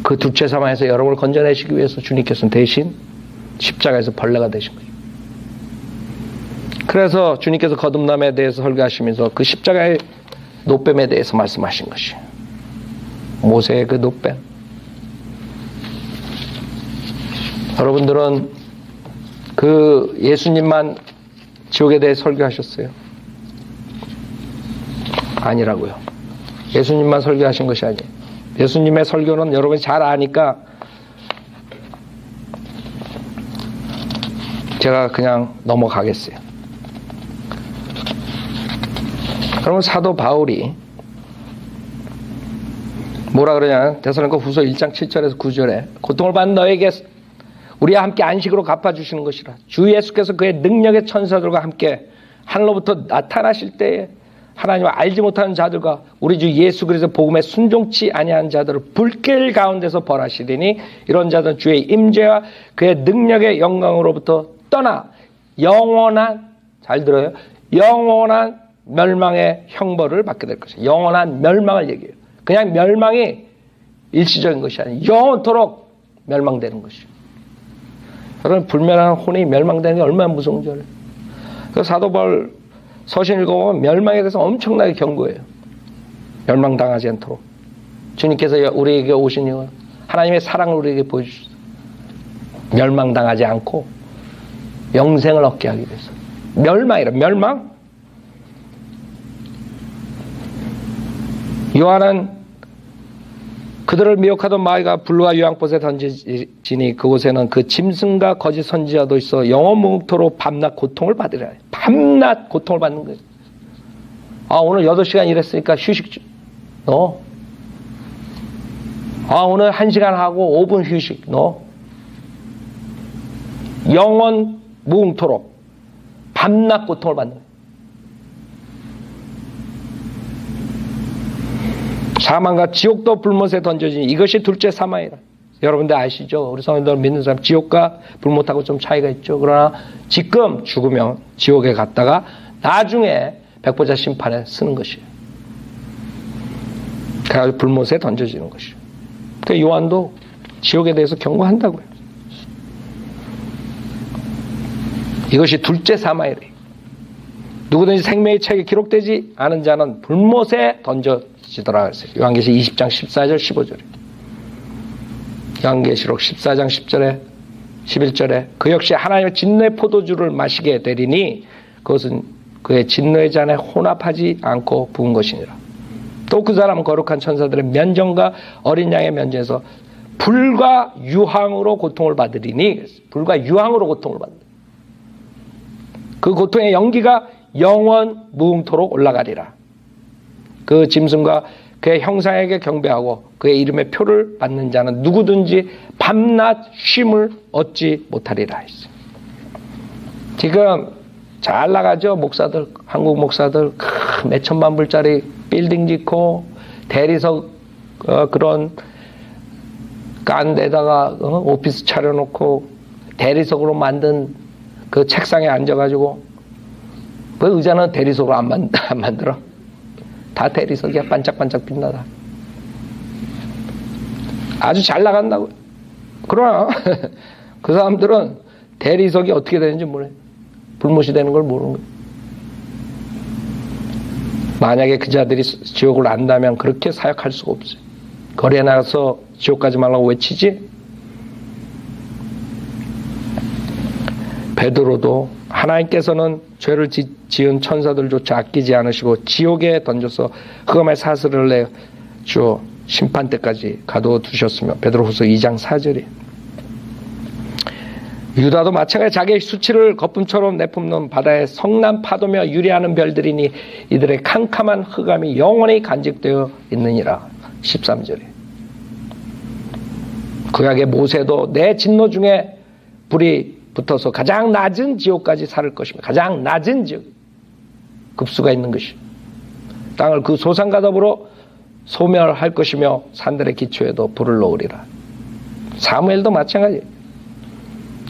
그 둘째 사망에서 여러분을 건져내시기 위해서 주님께서는 대신 십자가에서 벌레가 되신 거예요. 그래서 주님께서 거듭남에 대해서 설교하시면서 그 십자가의 노뱀에 대해서 말씀하신 것이에요. 모세의 그 노뱀. 여러분들은 그 예수님만 지옥에 대해 설교하셨어요? 아니라고요. 예수님만 설교하신 것이 아니에요. 예수님의 설교는 여러분이 잘 아니까 제가 그냥 넘어가겠어요. 그러면 사도 바울이 뭐라 그러냐? 데살로니가 후서 1장 7절에서 9절에 고통을 받는 너에게 우리와 함께 안식으로 갚아주시는 것이라. 주 예수께서 그의 능력의 천사들과 함께 하늘로부터 나타나실 때에 하나님을 알지 못하는 자들과 우리 주 예수 그리스도 복음에 순종치 아니한 자들을 불길 가운데서 벌하시리니 이런 자들은 주의 임재와 그의 능력의 영광으로부터 떠나 영원한, 잘 들어요, 영원한 멸망의 형벌을 받게 될 것이에요. 영원한 멸망을 얘기해요. 그냥 멸망이 일시적인 것이 아니에요. 영원토록 멸망되는 것이에요. 여러분, 불멸한 혼이 멸망되는 게 얼마나 무서운 줄 알아요. 그래서 사도 바울 서신 읽어보면 멸망에 대해서 엄청나게 경고해요. 멸망당하지 않도록. 주님께서 우리에게 오신 이유는 하나님의 사랑을 우리에게 보여주셨어요. 멸망당하지 않고 영생을 얻게 하기 위해서. 멸망이라, 멸망? 요한은 그들을 미혹하던 마귀가 불과 유황꽃에 던지지니 그곳에는 그 짐승과 거짓 선지자도 있어 영원무궁토록 밤낮 고통을 받으리라. 밤낮 고통을 받는 거예요. 아, 오늘 8시간 일했으니까 휴식 좀. 아, 오늘 1시간 하고 5분 휴식. 영원무궁토록 밤낮 고통을 받는 거예요. 사망과 지옥도 불못에 던져지니 이것이 둘째 사망이라. 여러분들 아시죠? 우리 성도들 믿는 사람 지옥과 불못하고 좀 차이가 있죠. 그러나 지금 죽으면 지옥에 갔다가 나중에 백보자 심판에 쓰는 것이에요. 그래서 불못에 던져지는 것이에요. 그러니까 요한도 지옥에 대해서 경고한다고요. 이것이 둘째 사망이래요. 누구든지 생명의 책에 기록되지 않은 자는 불못에 던져지더라. 요한계시 20장 14절 15절에. 요한계시록 14장 10절에 11절에 그 역시 하나님의 진노의 포도주를 마시게 되리니 그것은 그의 진노의 잔에 혼합하지 않고 부은 것이니라. 또 그 사람은 거룩한 천사들의 면전과 어린 양의 면전에서 불과 유황으로 고통을 받으리니, 불과 유황으로 고통을 받는다. 그 고통의 연기가 영원 무궁토록 올라가리라. 그 짐승과 그의 형상에게 경배하고 그의 이름의 표를 받는 자는 누구든지 밤낮 쉼을 얻지 못하리라 했어요. 지금 잘 나가죠, 목사들, 한국 목사들. 몇천만 불짜리 빌딩 짓고 대리석 그런 깐 데다가 오피스 차려놓고 대리석으로 만든 그 책상에 앉아가지고, 그 의자는 대리석으로 안 만들어. 다 대리석이야. 반짝반짝 빛나다. 아주 잘 나간다고요. 그러나 그 사람들은 대리석이 어떻게 되는지 몰라요. 불못이 되는 걸 모르는 거예요. 만약에 그 자들이 지옥을 안다면 그렇게 사역할 수가 없어요. 거리에 나가서 지옥 가지 말라고 외치지? 베드로도 하나님께서는 죄를 지은 천사들조차 아끼지 않으시고 지옥에 던져서 흑암의 사슬을 내 주어 심판 때까지 가둬 두셨으며, 베드로후서 2장 4절에. 유다도 마찬가지 자기의 수치를 거품처럼 내뿜는 바다의 성난 파도며 유리하는 별들이니 이들의 캄캄한 흑암이 영원히 간직되어 있느니라. 13절에. 구약의 모세도 내 진노 중에 불이 붙어서 가장 낮은 지옥까지 살을 것입니다. 가장 낮은 지옥. 급수가 있는 것이. 땅을 그 소산과 더불어 소멸할 것이며 산들의 기초에도 불을 놓으리라. 사무엘도 마찬가지예요.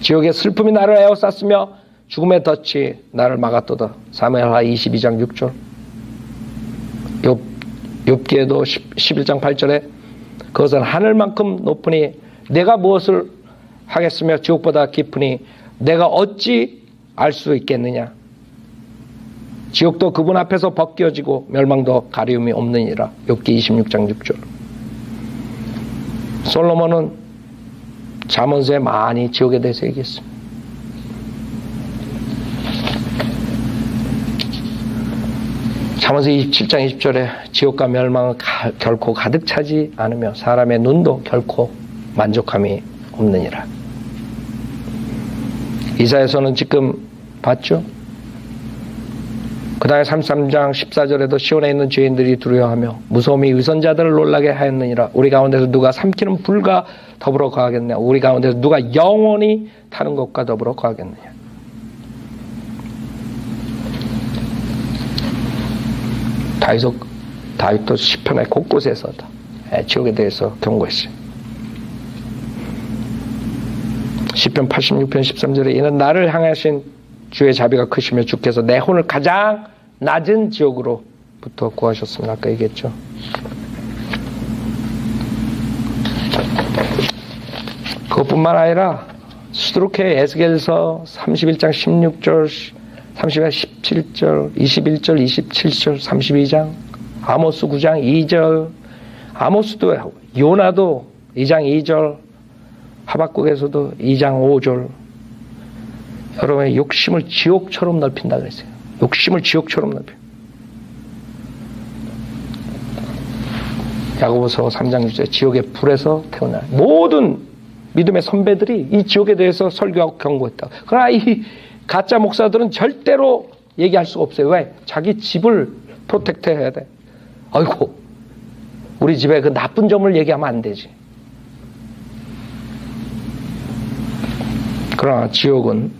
지옥의 슬픔이 나를 에워쌌으며 죽음의 덫이 나를 막았도다. 사무엘하 22장 6절. 욥기에도 11장 8절에 그것은 하늘만큼 높으니 내가 무엇을 하겠으며 지옥보다 깊으니 내가 어찌 알 수 있겠느냐. 지옥도 그분 앞에서 벗겨지고 멸망도 가리움이 없느니라. 욥기 26장 6절. 솔로몬은 잠언서에 많이 지옥에 대해서 얘기했습니다. 잠언서 27장 20절에 지옥과 멸망은 결코 가득 차지 않으며 사람의 눈도 결코 만족함이 없느니라. 이사야서는 지금 봤죠? 그 다음에 33장 14절에도 시온에 있는 죄인들이 두려워하며 무서움이 위선자들을 놀라게 하였느니라. 우리 가운데서 누가 삼키는 불과 더불어 거하겠느냐. 우리 가운데서 누가 영원히 타는 것과 더불어 거하겠느냐. 다윗도 시편의 곳곳에서 지옥에 대해서 경고했어요. 시편 86편 13절에 이는 나를 향하신 주의 자비가 크시며 주께서 내 혼을 가장 낮은 지옥으로부터 구하셨습니다. 아까 얘기했죠. 그것뿐만 아니라 수두룩해 에스겔서 31장 16절 30장 17절 21절 27절 32장 아모스 9장 2절 아모스도 요나도 2장 2절 하박국에서도 2장 5절 여러분의 욕심을 지옥처럼 넓힌다 그랬어요. 욕심을 지옥처럼 넓혀. 야고보서 3장 6절에 지옥의 불에서 태어나 모든 믿음의 선배들이 이 지옥에 대해서 설교하고 경고했다. 그러나 이 가짜 목사들은 절대로 얘기할 수가 없어요. 왜? 자기 집을 프로텍트 해야 돼. 아이고 우리 집에 그 나쁜 점을 얘기하면 안 되지. 그러나 지옥은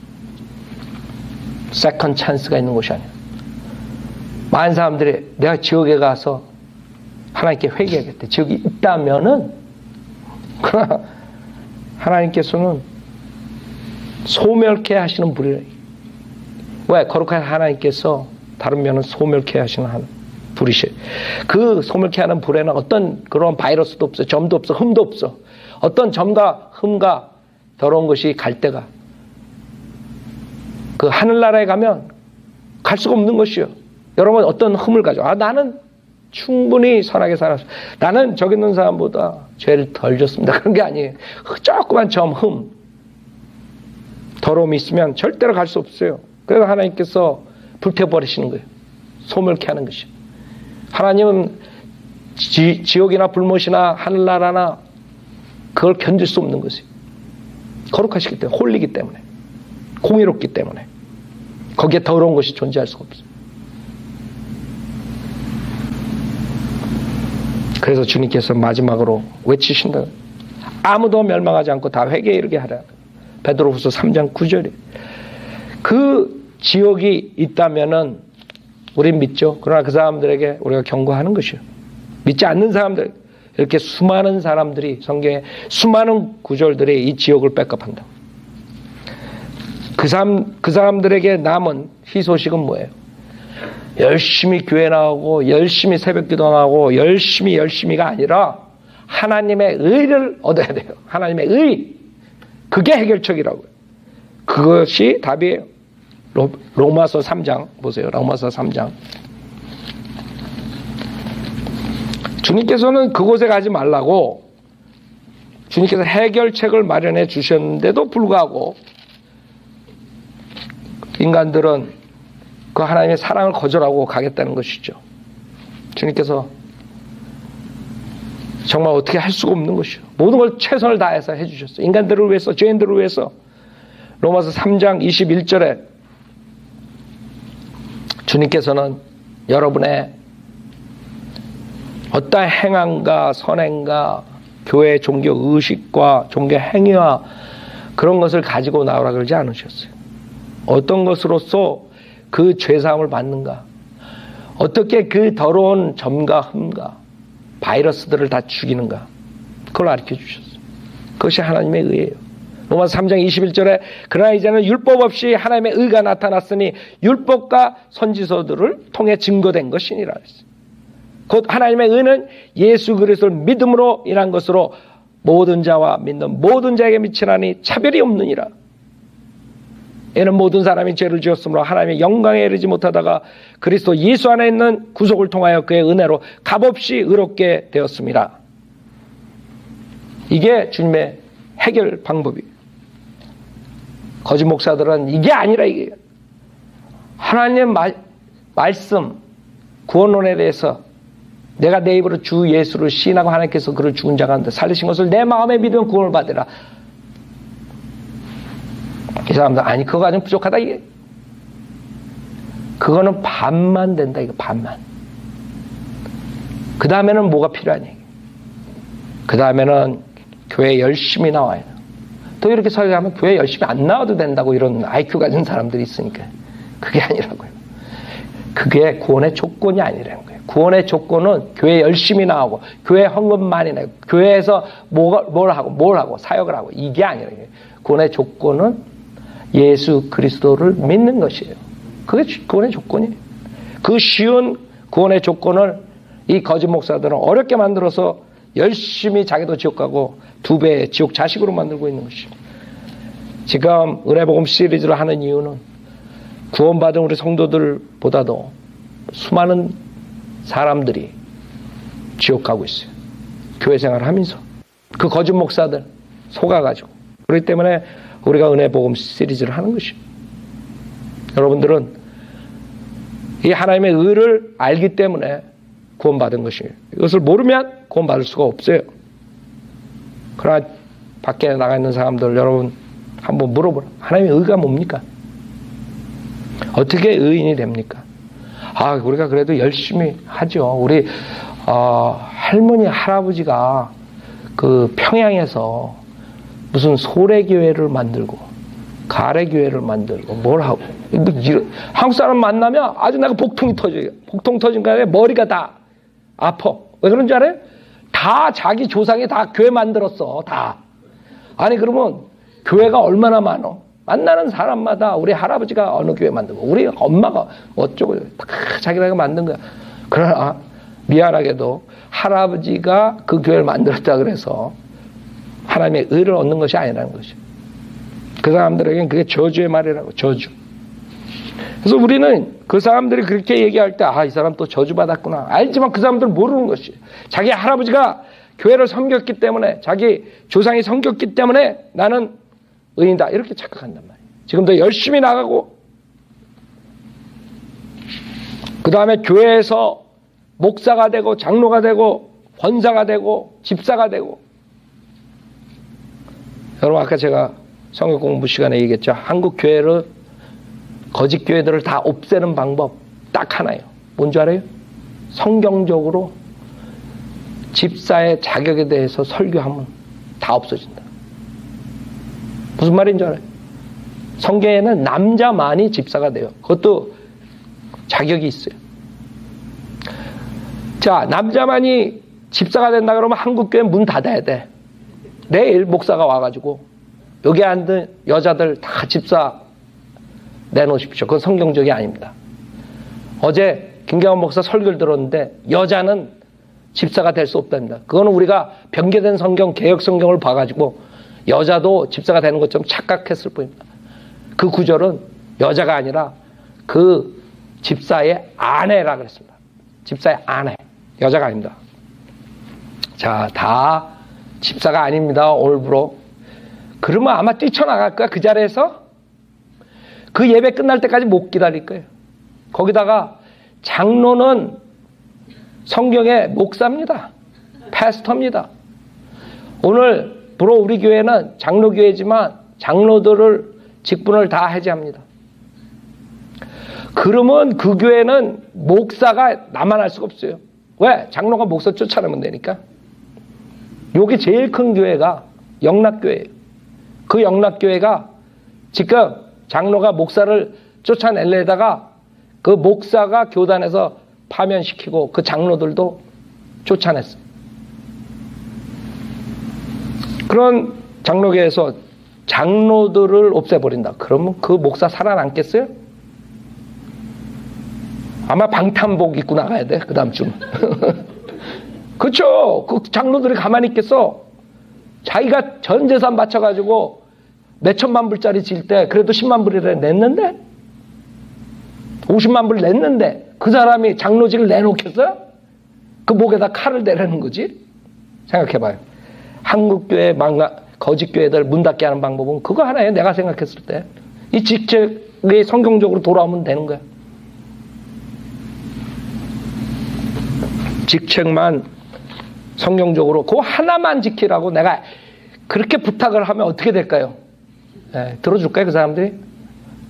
세컨 찬스가 있는 곳이 아니야. 많은 사람들이 내가 지옥에 가서 하나님께 회개하겠대. 지옥이 있다면은 그러나 하나님께서는 소멸케 하시는 불이래. 왜? 거룩한 하나님께서 다른 면은 소멸케 하시는 불이시. 그 소멸케 하는 불에는 어떤 그런 바이러스도 없어, 점도 없어, 흠도 없어. 어떤 점과 흠과 더러운 것이 갈 데가 그 하늘나라에 가면 갈 수가 없는 것이요. 여러분 어떤 흠을 가져. 나는 충분히 선하게 살았어. 나는 저기 있는 사람보다 죄를 덜 졌습니다. 그런 게 아니에요. 조그만 점, 흠, 더러움이 있으면 절대로 갈 수 없어요. 그래서 하나님께서 불태워버리시는 거예요. 소멸케 하는 것이요. 하나님은 지옥이나 불못이나 하늘나라나 그걸 견딜 수 없는 것이에요. 거룩하시기 때문에, 홀리기 때문에, 공의롭기 때문에 거기에 더러운 것이 존재할 수가 없어요. 그래서 주님께서 마지막으로 외치신다. 아무도 멸망하지 않고 다 회개에 이르게 하라. 베드로후서 3장 9절에 그 지옥이 있다면은 우린 믿죠. 그러나 그 사람들에게 우리가 경고하는 것이요. 믿지 않는 사람들, 이렇게 수많은 사람들이 성경에 수많은 구절들이 이 지옥을 백업한다. 그 사람들에게 남은 희소식은 뭐예요? 열심히 교회 나오고 열심히 새벽 기도하고 열심히가 아니라 하나님의 의를 얻어야 돼요. 하나님의 의. 그게 해결책이라고요. 그것이 답이에요. 로마서 3장 보세요. 로마서 3장. 주님께서는 그곳에 가지 말라고 주님께서 해결책을 마련해 주셨는데도 불구하고 인간들은 그 하나님의 사랑을 거절하고 가겠다는 것이죠. 주님께서 정말 어떻게 할 수가 없는 것이죠. 모든 걸 최선을 다해서 해주셨어요. 인간들을 위해서, 죄인들을 위해서. 로마서 3장 21절에 주님께서는 여러분의 어떠한 행함과 선행과 교회의 종교 의식과 종교 행위와 그런 것을 가지고 나오라 그러지 않으셨어요. 어떤 것으로서 그 죄사함을 받는가, 어떻게 그 더러운 점과 흠과 바이러스들을 다 죽이는가, 그걸 가르쳐 주셨어요. 그것이 하나님의 의예요. 로마서 3장 21절에 그러나 이제는 율법 없이 하나님의 의가 나타났으니 율법과 선지서들을 통해 증거된 것이니라 했어요. 곧 하나님의 의는 예수 그리스도를 믿음으로 인한 것으로 모든 자와 믿는 모든 자에게 미치나니 차별이 없느니라. 이는 모든 사람이 죄를 지었으므로 하나님의 영광에 이르지 못하다가 그리스도 예수 안에 있는 구속을 통하여 그의 은혜로 값없이 의롭게 되었습니다. 이게 주님의 해결 방법이에요. 거짓 목사들은 이게 아니라 이게 하나님의 말씀 구원론에 대해서 내가 내 입으로 주 예수를 시인하고 하나님께서 그를 죽은 자가 한데 살리신 것을 내 마음에 믿으면 구원을 받으라. 이 사람들 아니 그거 아주 부족하다 이게. 그거는 반만 된다. 이거 반만. 그 다음에는 뭐가 필요하냐. 그 다음에는 교회 열심히 나와야 돼. 또 이렇게 설교하면 교회 열심히 안 나와도 된다고 이런 IQ 가진 사람들이 있으니까. 그게 아니라고요. 그게 구원의 조건이 아니라는 거예요. 구원의 조건은 교회 열심히 나오고 교회 헌금 많이 내고 교회에서 뭘 하고 사역을 하고 이게 아니라는 거예요. 구원의 조건은 예수 그리스도를 믿는 것이에요. 그게 구원의 조건이에요. 그 쉬운 구원의 조건을 이 거짓 목사들은 어렵게 만들어서 열심히 자기도 지옥 가고 2배의 지옥 자식으로 만들고 있는 것이죠. 지금 은혜복음 시리즈를 하는 이유는 구원받은 우리 성도들보다도 수많은 사람들이 지옥 가고 있어요. 교회 생활을 하면서. 그 거짓 목사들 속아가지고. 그렇기 때문에 우리가 은혜복음 시리즈를 하는 것이에요. 여러분들은 이 하나님의 의를 알기 때문에 구원받은 것이에요. 이것을 모르면 구원받을 수가 없어요. 그러나 밖에 나가 있는 사람들 여러분 한번 물어보라. 하나님의 의가 뭡니까? 어떻게 의인이 됩니까? 우리가 그래도 열심히 하죠. 우리 할머니 할아버지가 그 평양에서 무슨 소래교회를 만들고 가래교회를 만들고 뭘 하고 한국 사람 만나면 아주 내가 복통이 터져요. 복통 터진 거에 머리가 다 아파. 왜 그런 줄 알아요? 다 자기 조상이 다 교회 만들었어. 다. 아니 그러면 교회가 얼마나 많어? 만나는 사람마다 우리 할아버지가 어느 교회 만들고 우리 엄마가 어쩌고 다 자기가 만든 거야. 그러나 미안하게도 할아버지가 그 교회를 만들었다 그래서 하나님의 의를 얻는 것이 아니라는 것이죠. 그 사람들에게는 그게 저주의 말이라고. 저주. 그래서 우리는 그 사람들이 그렇게 얘기할 때 이 사람 또 저주받았구나. 알지만 그 사람들은 모르는 것이 자기 할아버지가 교회를 섬겼기 때문에 자기 조상이 섬겼기 때문에 나는 의인이다. 이렇게 착각한단 말이에요. 지금도 열심히 나가고 그 다음에 교회에서 목사가 되고 장로가 되고 권사가 되고 집사가 되고 여러분 아까 제가 성경 공부 시간에 얘기했죠. 한국 교회를 거짓 교회들을 다 없애는 방법 딱 하나예요. 뭔지 알아요? 성경적으로 집사의 자격에 대해서 설교하면 다 없어진다. 무슨 말인지 알아요? 성경에는 남자만이 집사가 돼요. 그것도 자격이 있어요. 자, 남자만이 집사가 된다 그러면 한국 교회 문 닫아야 돼. 내일 목사가 와가지고 여기 앉은 여자들 다 집사 내놓으십시오. 그건 성경적이 아닙니다. 어제 김경환 목사 설교를 들었는데 여자는 집사가 될 수 없답니다. 그거는 우리가 변개된 성경, 개혁 성경을 봐가지고 여자도 집사가 되는 것처럼 착각했을 뿐입니다. 그 구절은 여자가 아니라 그 집사의 아내라 그랬습니다. 집사의 아내. 여자가 아닙니다. 자, 다 집사가 아닙니다. 오늘부로. 그러면 아마 뛰쳐나갈 거야. 그 자리에서. 그 예배 끝날 때까지 못 기다릴 거예요. 거기다가 장로는 성경의 목사입니다. 패스터입니다. 오늘부로 우리 교회는 장로교회지만 장로들을 직분을 다 해제합니다. 그러면 그 교회는 목사가 남아날 수가 없어요. 왜? 장로가 목사 쫓아내면 되니까. 여기 제일 큰 교회가 영락교회예요. 그 영락교회가 지금 장로가 목사를 쫓아내려다가 그 목사가 교단에서 파면시키고 그 장로들도 쫓아냈어요. 그런 장로교회에서 장로들을 없애버린다. 그러면 그 목사 살아남겠어요? 아마 방탄복 입고 나가야 돼. 그 다음 주. 그렇죠. 그 장로들이 가만히 있겠어. 자기가 전 재산 바쳐가지고 몇천만 불짜리 질 때 그래도 10만 불이라 냈는데 50만 불 냈는데 그 사람이 장로직을 내놓겠어요? 그 목에다 칼을 대라는 거지? 생각해봐요. 한국교회 거짓교회들 문 닫게 하는 방법은 그거 하나예요. 내가 생각했을 때. 이 직책이 성경적으로 돌아오면 되는 거야. 직책만 성경적으로 그거 하나만 지키라고 내가 그렇게 부탁을 하면 어떻게 될까요? 네, 들어줄까요? 그 사람들이?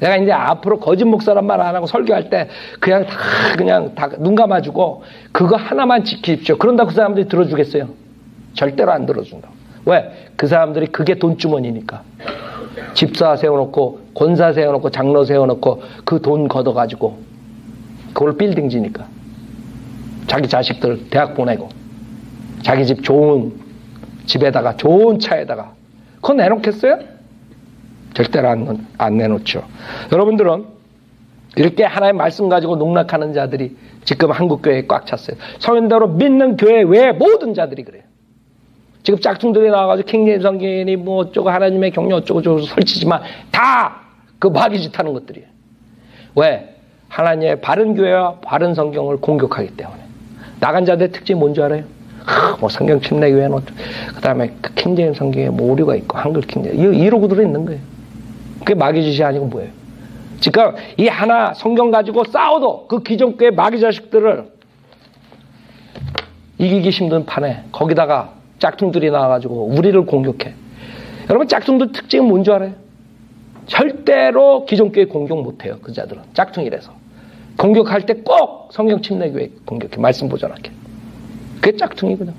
내가 이제 앞으로 거짓 목사란 말 안 하고 설교할 때 그냥 다 눈 감아주고 그거 하나만 지키십시오. 그런다고 그 사람들이 들어주겠어요? 절대로 안 들어준다. 왜? 그 사람들이 그게 돈주머니니까. 집사 세워놓고 권사 세워놓고 장로 세워놓고 그 돈 걷어가지고 그걸 빌딩 지니까. 자기 자식들 대학 보내고 자기 집 좋은 집에다가 좋은 차에다가 그거 내놓겠어요? 절대로 안 내놓죠. 여러분들은 이렇게 하나의 말씀 가지고 농락하는 자들이 지금 한국교회에 꽉 찼어요. 성현대로 믿는 교회 외에 모든 자들이 그래요. 지금 짝퉁들이 나와가지고 킹제임스 성경이 뭐 어쩌고 하나님의 경륜 어쩌고 저쩌고 설치지만 다 그 마귀짓 하는 것들이에요. 왜? 하나님의 바른 교회와 바른 성경을 공격하기 때문에. 나간 자들의 특징이 뭔지 알아요? 뭐 성경 침례교회는 그 다음에 그 킹제임스 성경에 뭐 오류가 있고 한글 킹제임스 이러고 들어있는 거예요. 그게 마귀짓이 아니고 뭐예요? 지금 이 하나 성경 가지고 싸워도 그 기존교회 마귀 자식들을 이기기 힘든 판에 거기다가 짝퉁들이 나와가지고 우리를 공격해. 여러분 짝퉁들 특징은 뭔지 알아요? 절대로 기존교회 공격 못해요. 그 자들은 짝퉁이라서 공격할 때 꼭 성경 침례교회 공격해. 말씀 보존하게. 그게 짝퉁이거든.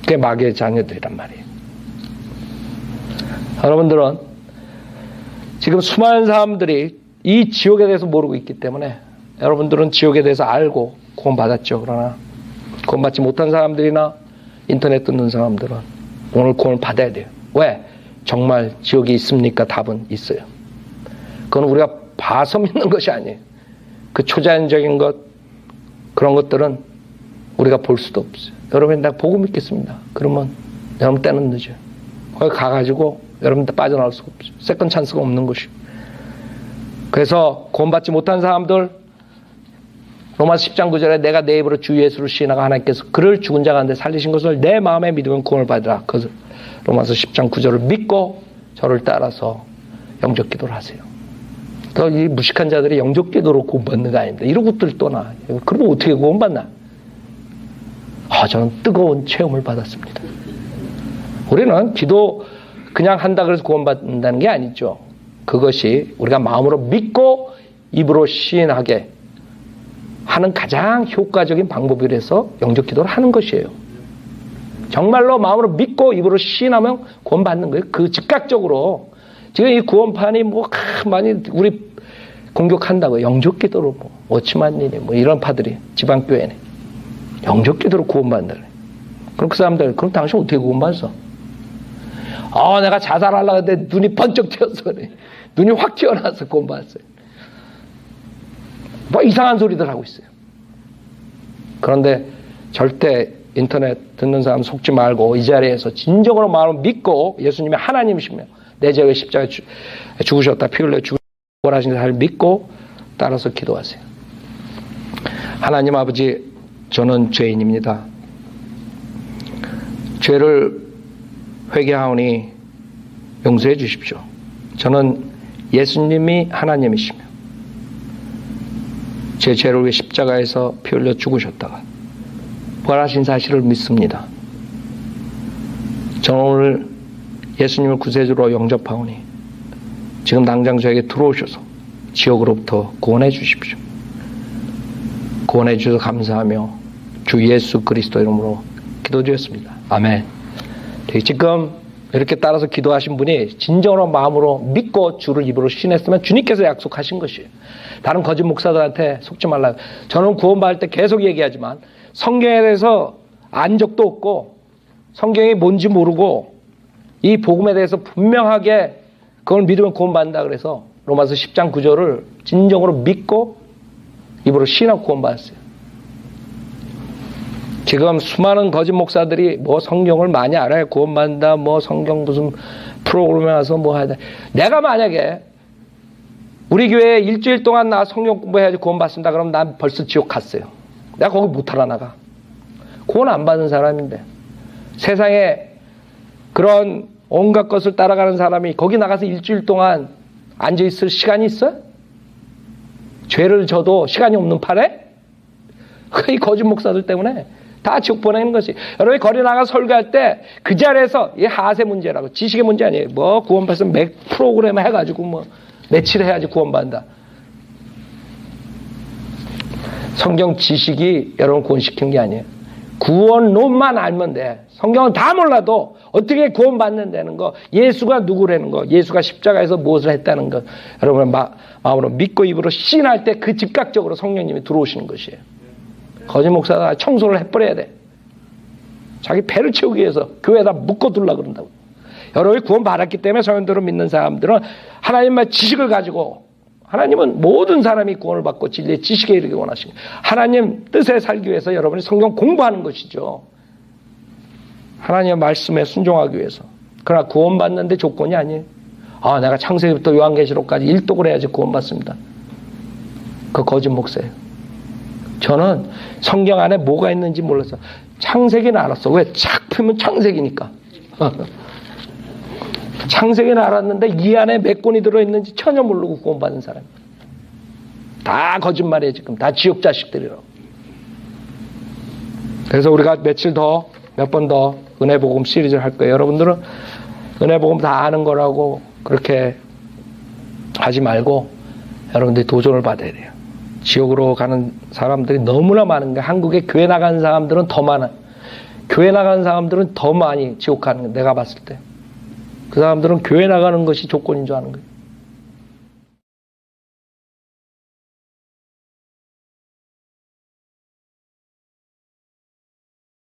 그게 마귀의 자녀들이란 말이에요. 여러분들은 지금 수많은 사람들이 이 지옥에 대해서 모르고 있기 때문에 여러분들은 지옥에 대해서 알고 구원받았죠. 그러나 구원받지 못한 사람들이나 인터넷 듣는 사람들은 오늘 구원을 받아야 돼요. 왜? 정말 지옥이 있습니까? 답은 있어요. 그건 우리가 봐서 믿는 것이 아니에요. 그 초자연적인 것 그런 것들은 우리가 볼 수도 없어요. 여러분 나 보고 믿겠습니다. 그러면 여러분 때는 늦어요. 거기 가가지고 여러분들 빠져나올 수가 없어요. 세컨 찬스가 없는 것이요. 그래서 구원받지 못한 사람들 로마서 10장 9절에 내가 내 입으로 주 예수를 시인하고 하나님께서 그를 죽은 자 가운데 살리신 것을 내 마음에 믿으면 구원을 받으라. 그 로마서 10장 9절을 믿고 저를 따라서 영적 기도를 하세요. 또 이 무식한 자들이 영적 기도로 구원받는 거 아닙니다. 이런 것들 떠나. 그러면 어떻게 구원받나? 저는 뜨거운 체험을 받았습니다. 우리는 기도 그냥 한다 그래서 구원받는다는 게 아니죠. 그것이 우리가 마음으로 믿고 입으로 시인하게 하는 가장 효과적인 방법이라서 영적 기도를 하는 것이에요. 정말로 마음으로 믿고 입으로 시인하면 구원받는 거예요. 그 즉각적으로 지금 이 구원판이 뭐 많이 우리 공격한다고 영적 기도로 뭐 워치만이니 뭐 이런 파들이 지방교회네 영적 기도로 구원받는다 그래. 그럼 그 사람들 그럼 당신 어떻게 구원받았어? 내가 자살하려고 했는데 눈이 번쩍 튀어서 그래. 눈이 확 튀어나와서 구원받았어요. 뭐 이상한 소리들 하고 있어요. 그런데 절대 인터넷 듣는 사람 속지 말고 이 자리에서 진정으로 마음을 믿고 예수님이 하나님이시며 내 죄의 십자가에 죽으셨다 피 흘려 죽으신 잘 믿고 따라서 기도하세요. 하나님 아버지 저는 죄인입니다. 죄를 회개하오니 용서해 주십시오. 저는 예수님이 하나님이시며 제 죄를 위해 십자가에서 피 흘려 죽으셨다가 부활하신 사실을 믿습니다. 저는 오늘 예수님을 구세주로 영접하오니 지금 당장 저에게 들어오셔서 지옥으로부터 구원해 주십시오. 구원해 주셔서 감사하며 주 예수 그리스도 이름으로 기도드렸습니다. 아멘. 지금 이렇게 따라서 기도하신 분이 진정으로 마음으로 믿고 주를 입으로 신했으면 주님께서 약속하신 것이에요. 다른 거짓 목사들한테 속지 말라고. 저는 구원받을 때 계속 얘기하지만 성경에 대해서 안 적도 없고 성경이 뭔지 모르고 이 복음에 대해서 분명하게 그걸 믿으면 구원받는다 그래서 로마서 10장 9절을 진정으로 믿고 입으로 신하고 구원받았어요. 지금 수많은 거짓 목사들이 뭐 성경을 많이 알아야 구원받는다, 뭐 성경 무슨 프로그램에 와서 뭐 하다. 내가 만약에 우리 교회에 일주일 동안 나 성경 공부해야지 구원받습니다. 그럼 난 벌써 지옥 갔어요. 내가 거기 못 살아나가. 구원 안 받은 사람인데. 세상에 그런 온갖 것을 따라가는 사람이 거기 나가서 일주일 동안 앉아있을 시간이 있어? 죄를 져도 시간이 없는 판에? 이 거짓 목사들 때문에 다 지옥 보내는 것이. 여러분이 거리 나가 설교할 때 그 자리에서 이 하세 문제라고 지식의 문제 아니에요. 뭐 구원받으면 맥 프로그램 해가지고 뭐 며칠 해야지 구원받는다. 성경 지식이 여러분 구원시킨 게 아니에요. 구원론만 알면 돼. 성경은 다 몰라도 어떻게 구원받는다는 거, 예수가 누구라는 거, 예수가 십자가에서 무엇을 했다는 거, 여러분 마음으로 믿고 입으로 신할 때 그 즉각적으로 성령님이 들어오시는 것이에요. 거짓 목사가 청소를 해버려야 돼. 자기 배를 채우기 위해서 교회에다 묶어두려고 그런다고. 여러분이 구원받았기 때문에 성령들을 믿는 사람들은 하나님의 지식을 가지고, 하나님은 모든 사람이 구원을 받고 진리의 지식에 이르기 원하십니다. 하나님 뜻에 살기 위해서 여러분이 성경 공부하는 것이죠. 하나님의 말씀에 순종하기 위해서. 그러나 구원받는데 조건이 아니에요. 내가 창세기부터 요한계시록까지 일독을 해야지 구원받습니다. 그 거짓 목사예요. 저는 성경 안에 뭐가 있는지 몰랐어. 창세기는 알았어. 왜? 착 펴면 창세기니까. 창세기는 알았는데 이 안에 몇 권이 들어있는지 전혀 모르고 구원받은 사람. 다 거짓말이에요. 지금 다 지옥 자식들이라고. 그래서 우리가 며칠 더, 몇 번 더 은혜복음 시리즈를 할 거예요. 여러분들은 은혜복음 다 아는 거라고 그렇게 하지 말고 여러분들이 도전을 받아야 돼요. 지옥으로 가는 사람들이 너무나 많은 게, 한국에 교회 나가는 사람들은 더 많아요. 교회 나가는 사람들은 더 많이 지옥 가는 거예요. 내가 봤을 때. 그 사람들은 교회 나가는 것이 조건인 줄 아는 거예요.